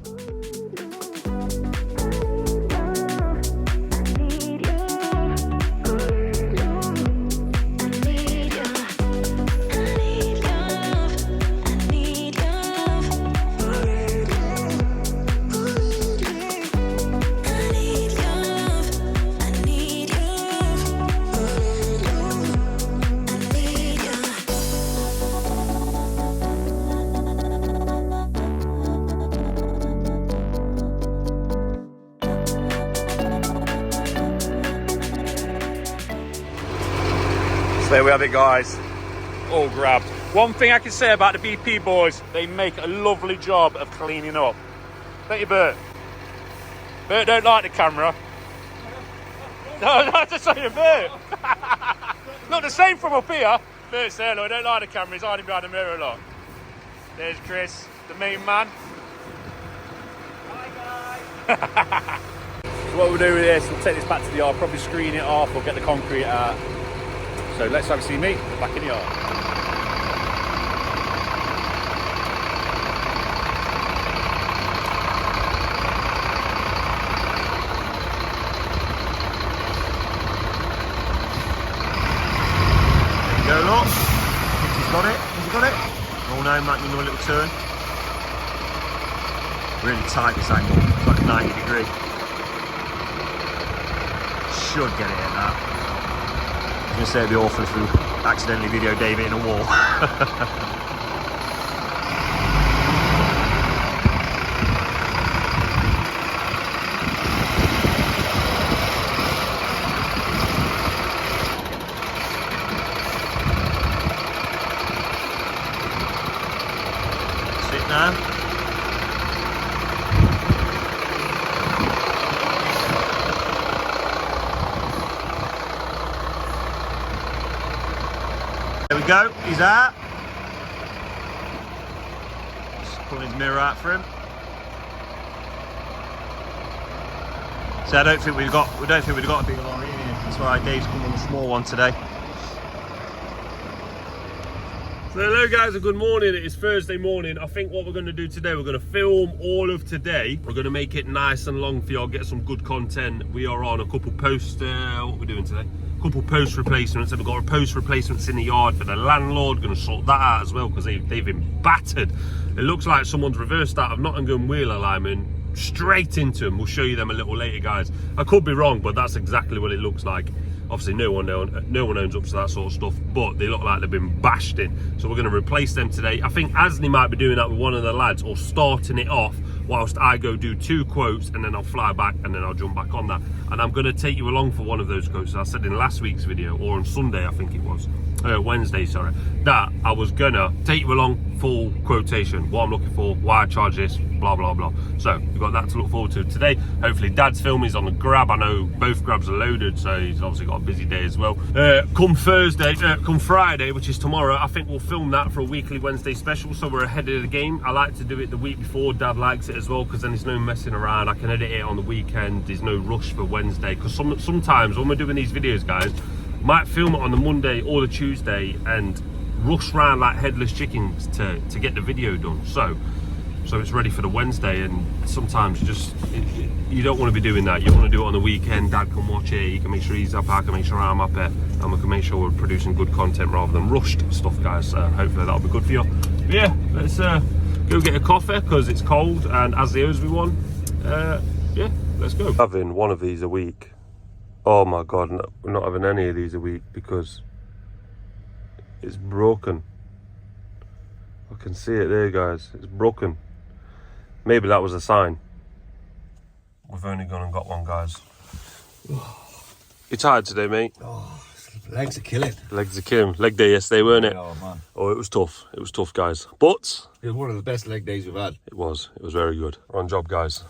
So there we have it, guys. All grabbed. One thing I can say about the BP boys, they make a lovely job of cleaning up. Don't you, Bert? Bert don't like the camera. No, not to say Bert. Not the same from up here. Bert's there, look, I don't like the camera, he's hiding behind the mirror a lot. There's Chris, the main man. Hi guys. So what we'll do with this, we'll take this back to the yard, probably screen it off, we'll get the concrete out. So let's have a see meet back in the yard. There you go, look. He's got it. He's got it. Oh no, Matt, you know a little turn. Really tight this angle. It's like 90 degree. Should get it at that. I was going to say it'd be awful if we accidentally video David in a wall. Sit now. There we go, he's out. Just pulling his mirror out for him. So I don't think we've got a big lorry in here. That's why Dave's come on the small one today. So hello guys and good morning. It is Thursday morning. I think what we're going to do today, we're going to film all of today. We're going to make it nice and long for y'all, get some good content. We are on a couple post, what we're doing today? Couple post replacements, and we've got post replacements in the yard for the landlord. Going to sort that out as well because they've been battered. It looks like someone's reversed out of Nottingham wheel alignment straight into them. We'll show you them a little later, guys. I could be wrong, but that's exactly what it looks like. Obviously no one owns up to that sort of stuff, but they look like they've been bashed in. So we're going to replace them today. I think Asney might be doing that with one of the lads, or starting it off whilst I go do 2 quotes, and then I'll fly back and then I'll jump back on that. And I'm going to take you along for one of those quotes. I said in last week's video, or on Sunday I think it was, Wednesday, sorry, that I was gonna take you along full quotation, what I'm looking for, why I charge this, blah blah blah. So we've got that to look forward to today. Hopefully Dad's film is on the grab. I know both grabs are loaded, so he's obviously got a busy day as well. Come Friday, which is tomorrow, I think we'll film that for a weekly Wednesday special, so we're ahead of the game. I like to do it the week before. Dad likes it as well because then there's no messing around. I can edit it on the weekend. There's no rush for Wednesday, because sometimes when we're doing these videos, guys, might film it on the Monday or the Tuesday and rush around like headless chickens to get the video done. So it's ready for the Wednesday, and sometimes you don't want to be doing that. You want to do it on the weekend. Dad can watch it, he can make sure he's up, I can make sure I'm up it, and we can make sure we're producing good content rather than rushed stuff, guys. So hopefully that'll be good for you. But yeah, let's go get a coffee because it's cold, and as the owes we one, yeah, let's go. Having one of these a week. Oh my god, no, we're not having any of these a week because it's broken. I can see it there, guys. It's broken. Maybe that was a sign. We've only gone and got one, guys. You tired today, mate? Oh, legs are killing. Legs are killing. Leg day yesterday, weren't it? Oh, man. Oh, it was tough. It was tough, guys. But It was one of the best leg days we've had. it was very good. We're on job, guys.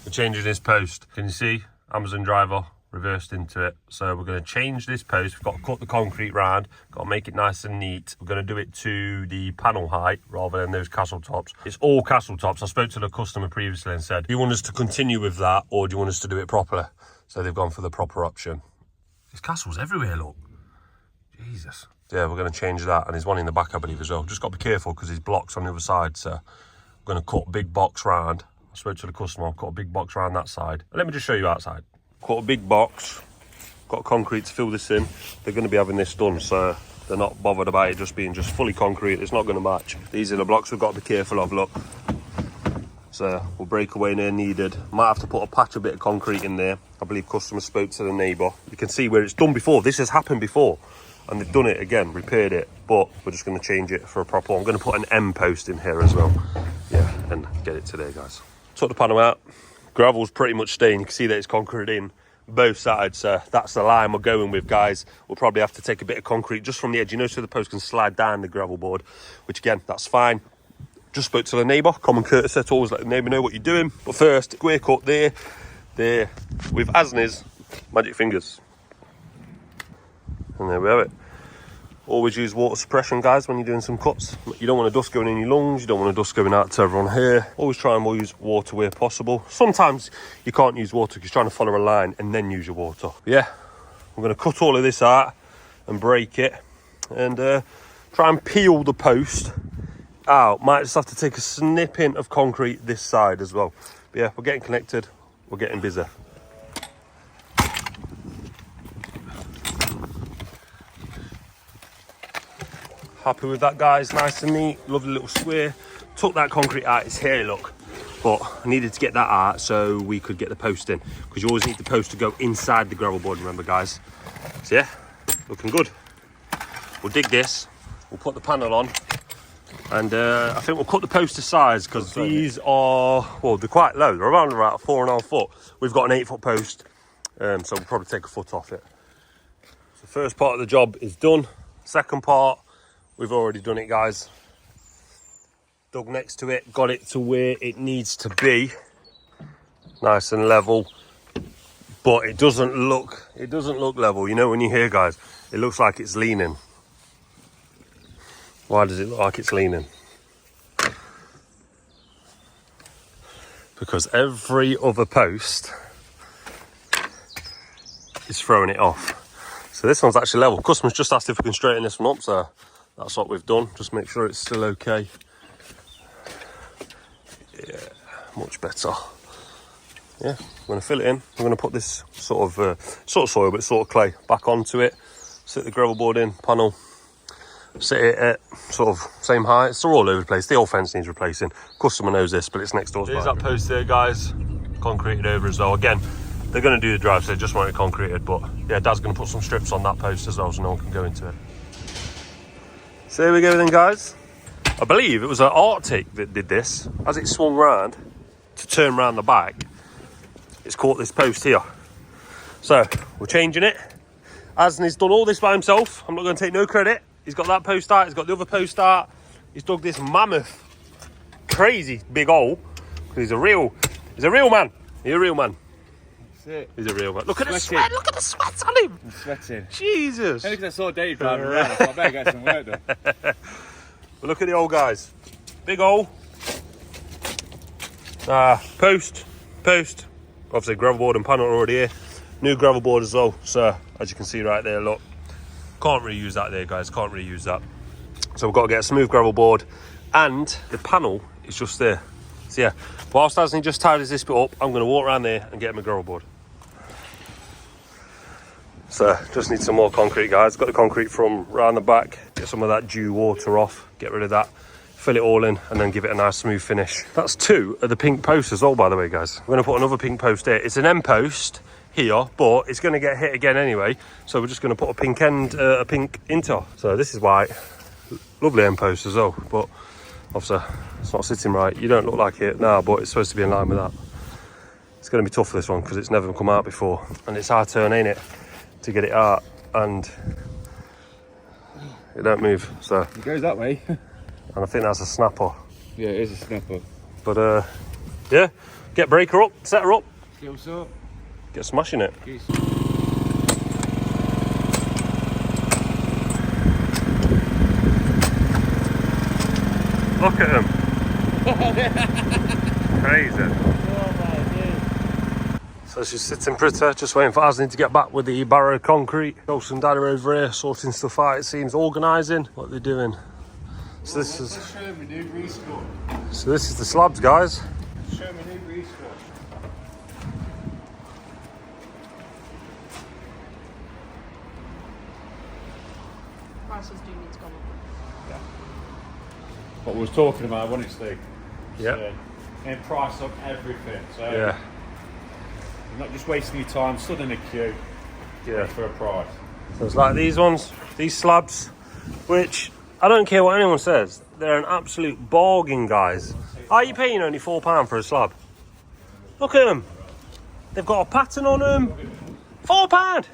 We're changing this post. Can you see? Amazon driver reversed into it. So we're going to change this post. We've got to cut the concrete round, got to make it nice and neat. We're going to do it to the panel height rather than those castle tops. It's all castle tops. I spoke to the customer previously and said, do you want us to continue with that, or do you want us to do it properly? So they've gone for the proper option. There's castles everywhere, look. Jesus. Yeah, we're going to change that, and there's one in the back, I believe, as well. Just got to be careful because there's blocks on the other side, so we're going to cut a big box round. I spoke to the customer, I've cut a big box round that side. Let me just show you outside. Cut a big box, got concrete to fill this in. They're going to be having this done, so they're not bothered about it just being just fully concrete. It's not going to match. These are the blocks we've got to be careful of, look. So we'll break away near needed. Might have to put a patch, a bit of concrete in there. I believe customer spoke to the neighbour. You can see where it's done before. This has happened before, and they've done it again, repaired it, but we're just going to change it for a proper one. I'm going to put an M post in here as well. Yeah, and get it today, guys. Took the panel out. Gravel's pretty much staying. You can see that it's concrete in both sides, so that's the line we're going with, guys. We'll probably have to take a bit of concrete just from the edge, you know, so the post can slide down the gravel board, which again, that's fine. Just spoke to the neighbour, common courtesy to always let the neighbour know what you're doing. But first, square cut there with Asni's magic fingers. And there we have it. Always use water suppression, guys, when you're doing some cuts. You don't want a dust going in your lungs, you don't want a dust going out to everyone here. Always try and use water where possible. Sometimes you can't use water because you're trying to follow a line and then use your water. But yeah, I'm going to cut all of this out and break it and try and peel the post out. Might just have to take a snipping of concrete this side as well. But yeah, we're getting connected, we're getting busy. Happy with that, guys, nice and neat, lovely little square. Took that concrete out, it's here, look. But I needed to get that out so we could get the post in, because you always need the post to go inside the gravel board, remember, guys. So yeah, looking good. We'll dig this, we'll put the panel on, and I think we'll cut the post to size, because these are, well, they're quite low. They're around about 4.5 foot. We've got an 8 foot post, so we'll probably take a foot off it. So the first part of the job is done. Second part, we've already done it, guys. Dug next to it, got it to where it needs to be. Nice and level. But it doesn't look level. You know, when you hear, guys, it looks like it's leaning. Why does it look like it's leaning? Because every other post is throwing it off. So this one's actually level. Customer's just asked if we can straighten this one up, so that's what we've done. Just make sure it's still okay. Yeah, much better. Yeah, I'm going to fill it in. I'm going to put this sort of soil, but sort of clay back onto it. Sit the gravel board in, panel. Sit it at sort of same height. They're all over the place. The old fence needs replacing. Customer knows this, but it's next door. Here's that post there, guys. Concreted over as well. Again, they're going to do the drive, so they just want it concreted. But yeah, Dad's going to put some strips on that post as well, so no one can go into it. So here we go then, guys. I believe it was an Arctic that did this. As it swung round to turn round the back, it's caught this post here. So we're changing it. Asni's done all this by himself. I'm not going to take no credit. He's got that post out, he's got the other post out. He's dug this mammoth, crazy big hole. He's a real man. He's a real man. That's it. He's a real man. Look at the sweat, look at the sweat on him. I'm sweating. Jesus. Only because I saw Dave driving around, I thought I better get some work done. But look at the old guys. Big hole. Post. Obviously gravel board and panel already here. New gravel board as well. So as you can see right there, look. Can't really use that there, guys. Can't really use that. So we've got to get a smooth gravel board, and the panel is just there. So yeah, whilst Asni just tidies this bit up, I'm going to walk around there and get him a gravel board. So just need some more concrete, guys. Got the concrete from round the back. Get some of that dew water off. Get rid of that. Fill it all in and then give it a nice smooth finish. That's 2 of the pink posts as well, by the way, guys. We're going to put another pink post here. It's an M post here, but it's going to get hit again anyway, so we're just going to put a pink end, a pink inter. So this is white, lovely end post as well, but obviously it's not sitting right. You don't look like it now, but it's supposed to be in line with that. It's going to be tough for this one because it's never come out before, and it's our turn, ain't it, to get it out, and it don't move. So It goes that way. and I think that's a snapper. Yeah, it is a snapper. But yeah, get breaker up, set her up, Skills up. get smashing it. Peace. Look at him. Crazy. So she's sitting pretty, just waiting for Asni to get back with the barrow of concrete. Ghost and Dad are over here sorting stuff out, it seems, organising what they're doing. So this is the slabs, guys. Show me new resource. Prices do need to go up. What we was talking about, wasn't it, Steve? Yep. And price up everything. So Yeah. you're not just wasting your time stood in a queue Yeah. for a price. So it's like these ones, these slabs, which I don't care what anyone says, they're an absolute bargain, guys. Are you paying only £4 for a slab? Look at them. They've got a pattern on them. £4.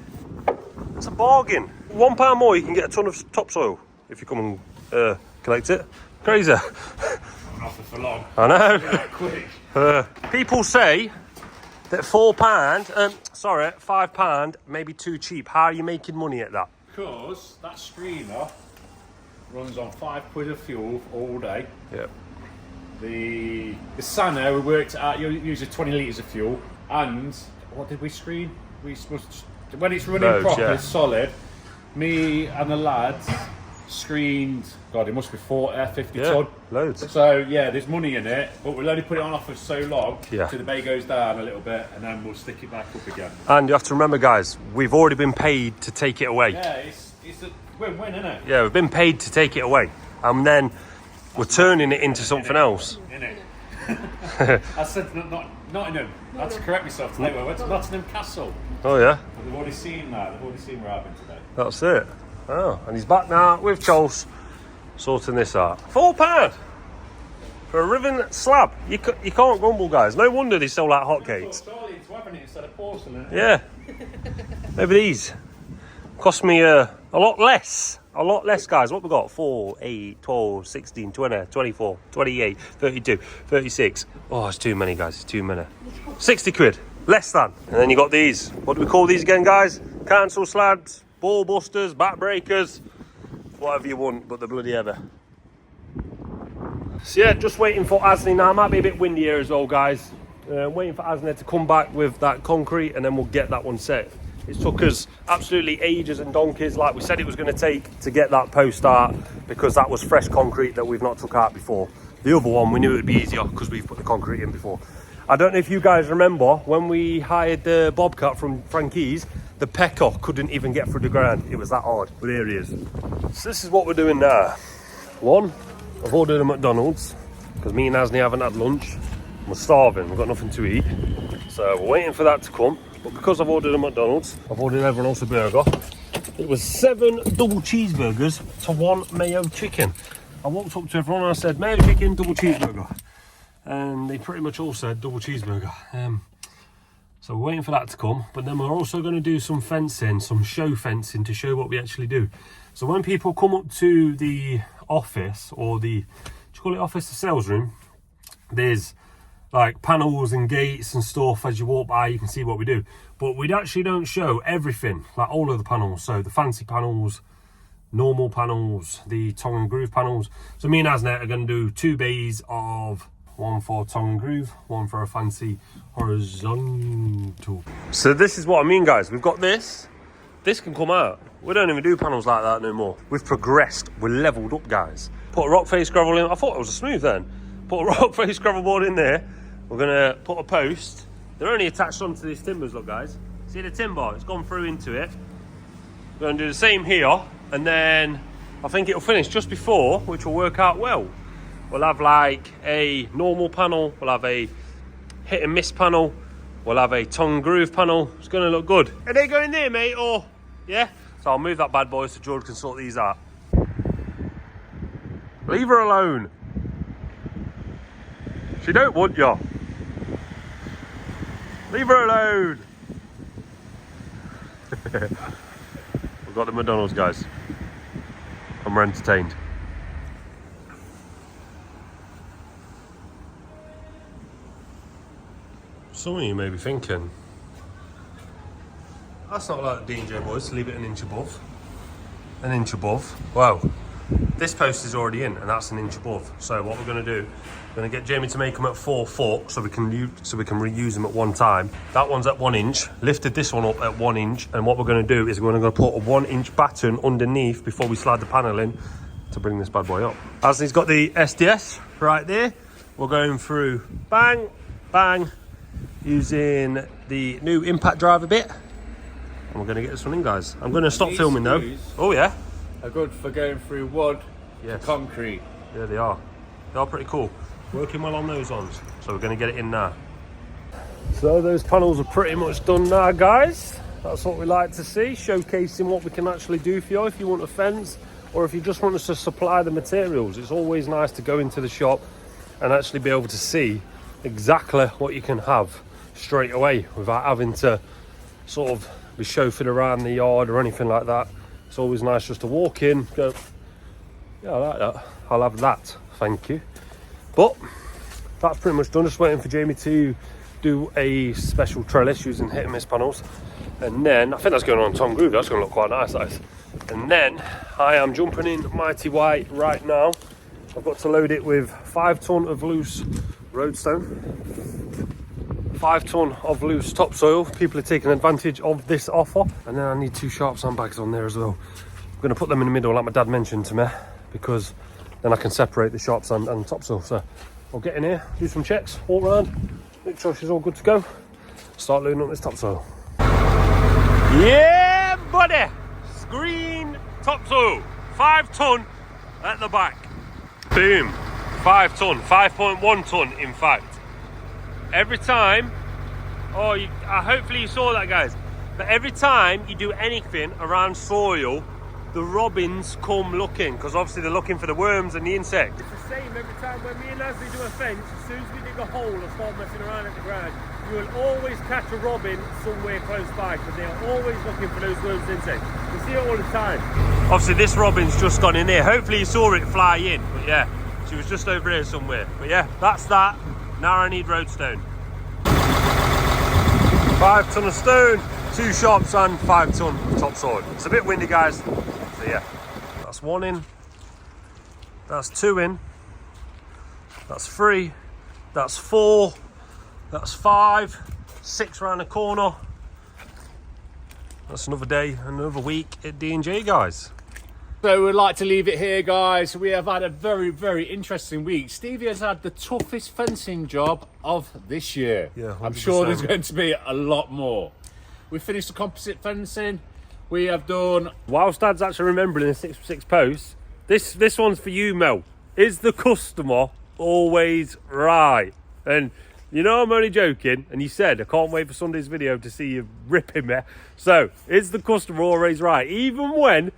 It's a bargain. £1 more, you can get a ton of topsoil if you come and collect it. Crazy. Offer for long. I know. Quick. People say that £5 may be too cheap. How are you making money at that? Because that screener runs on £5 of fuel all day. Yep. The Sano, we worked out, you use 20 litres of fuel. And what did we screen? We supposed to, when it's running Loads, properly, yeah. solid, me and the lads screened, God, it must be 50 ton. Loads. So yeah, there's money in it, but we'll only put it on offer so long Yeah. till the bay goes down a little bit, and then we'll stick it back up again. And you have to remember, guys, we've already been paid to take it away. Yeah, it's a win-win, isn't it? Yeah, we've been paid to take it away. And then we're turning it into something else. Innit? I said Nottingham. I had to correct myself today. We went to Nottingham Castle. Oh, yeah? But they've already seen that. They've already seen where I've been today. That's it. Oh, and he's back now with Charles, sorting this out. £4 for a riven slab. You can't grumble, guys. No wonder they sell like hotcakes. Surely it's weapon instead of porcelain. Yeah. Maybe these cost me a lot less. A lot less, guys. What we got? 4, 8, 12, 16, 20, 24, 28, 32, 36. Oh, it's too many, guys. It's too many. 60 quid. Less than. And then you got these. What do we call these again, guys? Cancel slabs, ball busters, back breakers. Whatever you want, but the bloody ever. So yeah, just waiting for Asni now. It might be a bit windy here as well, guys. Waiting for Asni to come back with that concrete, and then we'll get that one set. It took us absolutely ages and donkeys, like we said it was going to take, to get that post out, because that was fresh concrete that we've not took out before. The other one, we knew it would be easier because we've put the concrete in before. I don't know if you guys remember, when we hired the Bobcat from Frankie's, the pecker couldn't even get through the ground. It was that hard, but here he is. So this is what we're doing now. One, I've ordered a McDonald's, because me and Asni haven't had lunch. We're starving, we've got nothing to eat. So we're waiting for that to come. But because I've ordered a McDonald's, I've ordered everyone else a burger. It was 7 double cheeseburgers to 1 mayo chicken. I walked up to everyone and I said, mayo chicken, double cheeseburger. And they pretty much all said double cheeseburger. So we're waiting for that to come. But then we're also going to do some fencing, some show fencing to show what we actually do. So when people come up to the office, or the, what do you call it, office, the sales room, there's like panels and gates and stuff. As you walk by, you can see what we do, but we actually don't show everything, like all of the panels. So the fancy panels, normal panels, the tongue and groove panels. So me and Asnet are going to do 2 bays of, one for tongue and groove, one for a fancy horizontal. So this is what I mean, guys. We've got this can come out. We don't even do panels like that no more. We've progressed, we're leveled up, guys. Put a rock face gravel in. I thought it was a smooth then. Put a rock face gravel board in there. We're gonna put a post. They're only attached onto these timbers, look, guys. See the timber? It's gone through into it. We're gonna do the same here, and then I think it'll finish just before, which will work out well. We'll have like a normal panel, we'll have a hit and miss panel, we'll have a tongue groove panel. It's gonna look good. Are they going there, mate, or? Yeah? So I'll move that bad boy so George can sort these out. Leave her alone. She don't want you. Leave her alone. We've got the McDonald's, guys. And we're entertained. Some of you may be thinking, that's not like D&J boys, leave it an inch above. An inch above. Wow. This post is already in, and that's an inch above. So what we're going to do, we're going to get Jamie to make them at 4 foot, so we can reuse them at one time. That one's at 1 inch. Lifted this one up at 1 inch, and what we're going to do is we're going to put a 1 inch batten underneath before we slide the panel in to bring this bad boy up. As he's got the SDS right there, we're going through bang, bang, using the new impact driver bit, and we're going to get this one in, guys. I'm going to stop filming though. Oh yeah. Are good for going through wood to concrete. Yeah, they are. They are pretty cool. Working well on those ones. So we're going to get it in now. So those panels are pretty much done now, guys. That's what we like to see, showcasing what we can actually do for you if you want a fence, or if you just want us to supply the materials. It's always nice to go into the shop and actually be able to see exactly what you can have straight away without having to sort of be chauffeured around the yard or anything like that. It's always nice just to walk in, go, yeah, I like that, I'll have that, thank you. But that's pretty much done. Just waiting for Jamie to do a special trellis using hit and miss panels, and then I think that's going on Tom Groove. That's going to look quite nice, that is. And then I am jumping in Mighty White right now. I've got to load it with 5 ton of loose roadstone, 5 ton of loose topsoil. People are taking advantage of this offer. And then I need 2 sharp sandbags on there as well. I'm going to put them in the middle like my dad mentioned to me, because then I can separate the sharp sand and topsoil. So I'll get in here, do some checks, walk around, make sure she's all good to go, start loading up this topsoil. Yeah, buddy! Screen topsoil, 5 ton at the back. Boom, 5 ton, 5.1 ton in fact. Every time, hopefully you saw that, guys, but every time you do anything around soil, the robins come looking, because obviously they're looking for the worms and the insects. It's the same every time when me and Leslie do a fence. As soon as we dig a hole or start messing around at the ground, you will always catch a robin somewhere close by, because they are always looking for those worms and insects. You see it all the time. Obviously this robin's just gone in here. Hopefully you saw it fly in, but yeah, she was just over here somewhere. But yeah, that's that. Now I need roadstone. 5 ton of stone, 2 sharp sand, 5 ton topsoil. It's a bit windy, guys. So yeah, that's 1 in, that's 2 in, that's 3, that's 4, that's 5, 6 round the corner. That's another day, another week at D&J, guys. So we'd like to leave it here, guys. We have had a very, very interesting week. Stevie has had the toughest fencing job of this year. Yeah, 100%. I'm sure there's going to be a lot more. We finished the composite fencing. We have done... Whilst Dad's actually remembering the 6x6 posts, this one's for you, Mel. Is the customer always right? And you know I'm only joking, and you said I can't wait for Sunday's video to see you ripping me. So, is the customer always right, even when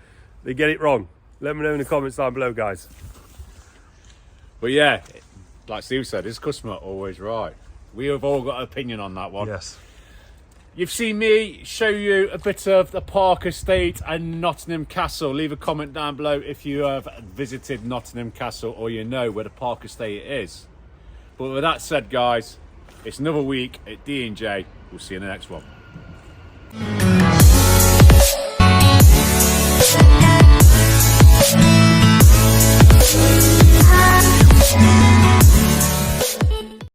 they get it wrong? Let me know in the comments down below, guys. But yeah, like Steve said, is customer always right? We have all got an opinion on that one. Yes. You've seen me show you a bit of the Park Estate and Nottingham Castle. Leave a comment down below if you have visited Nottingham Castle or you know where the Park Estate is. But with that said, guys, it's another week at D&J. We'll see you in the next one.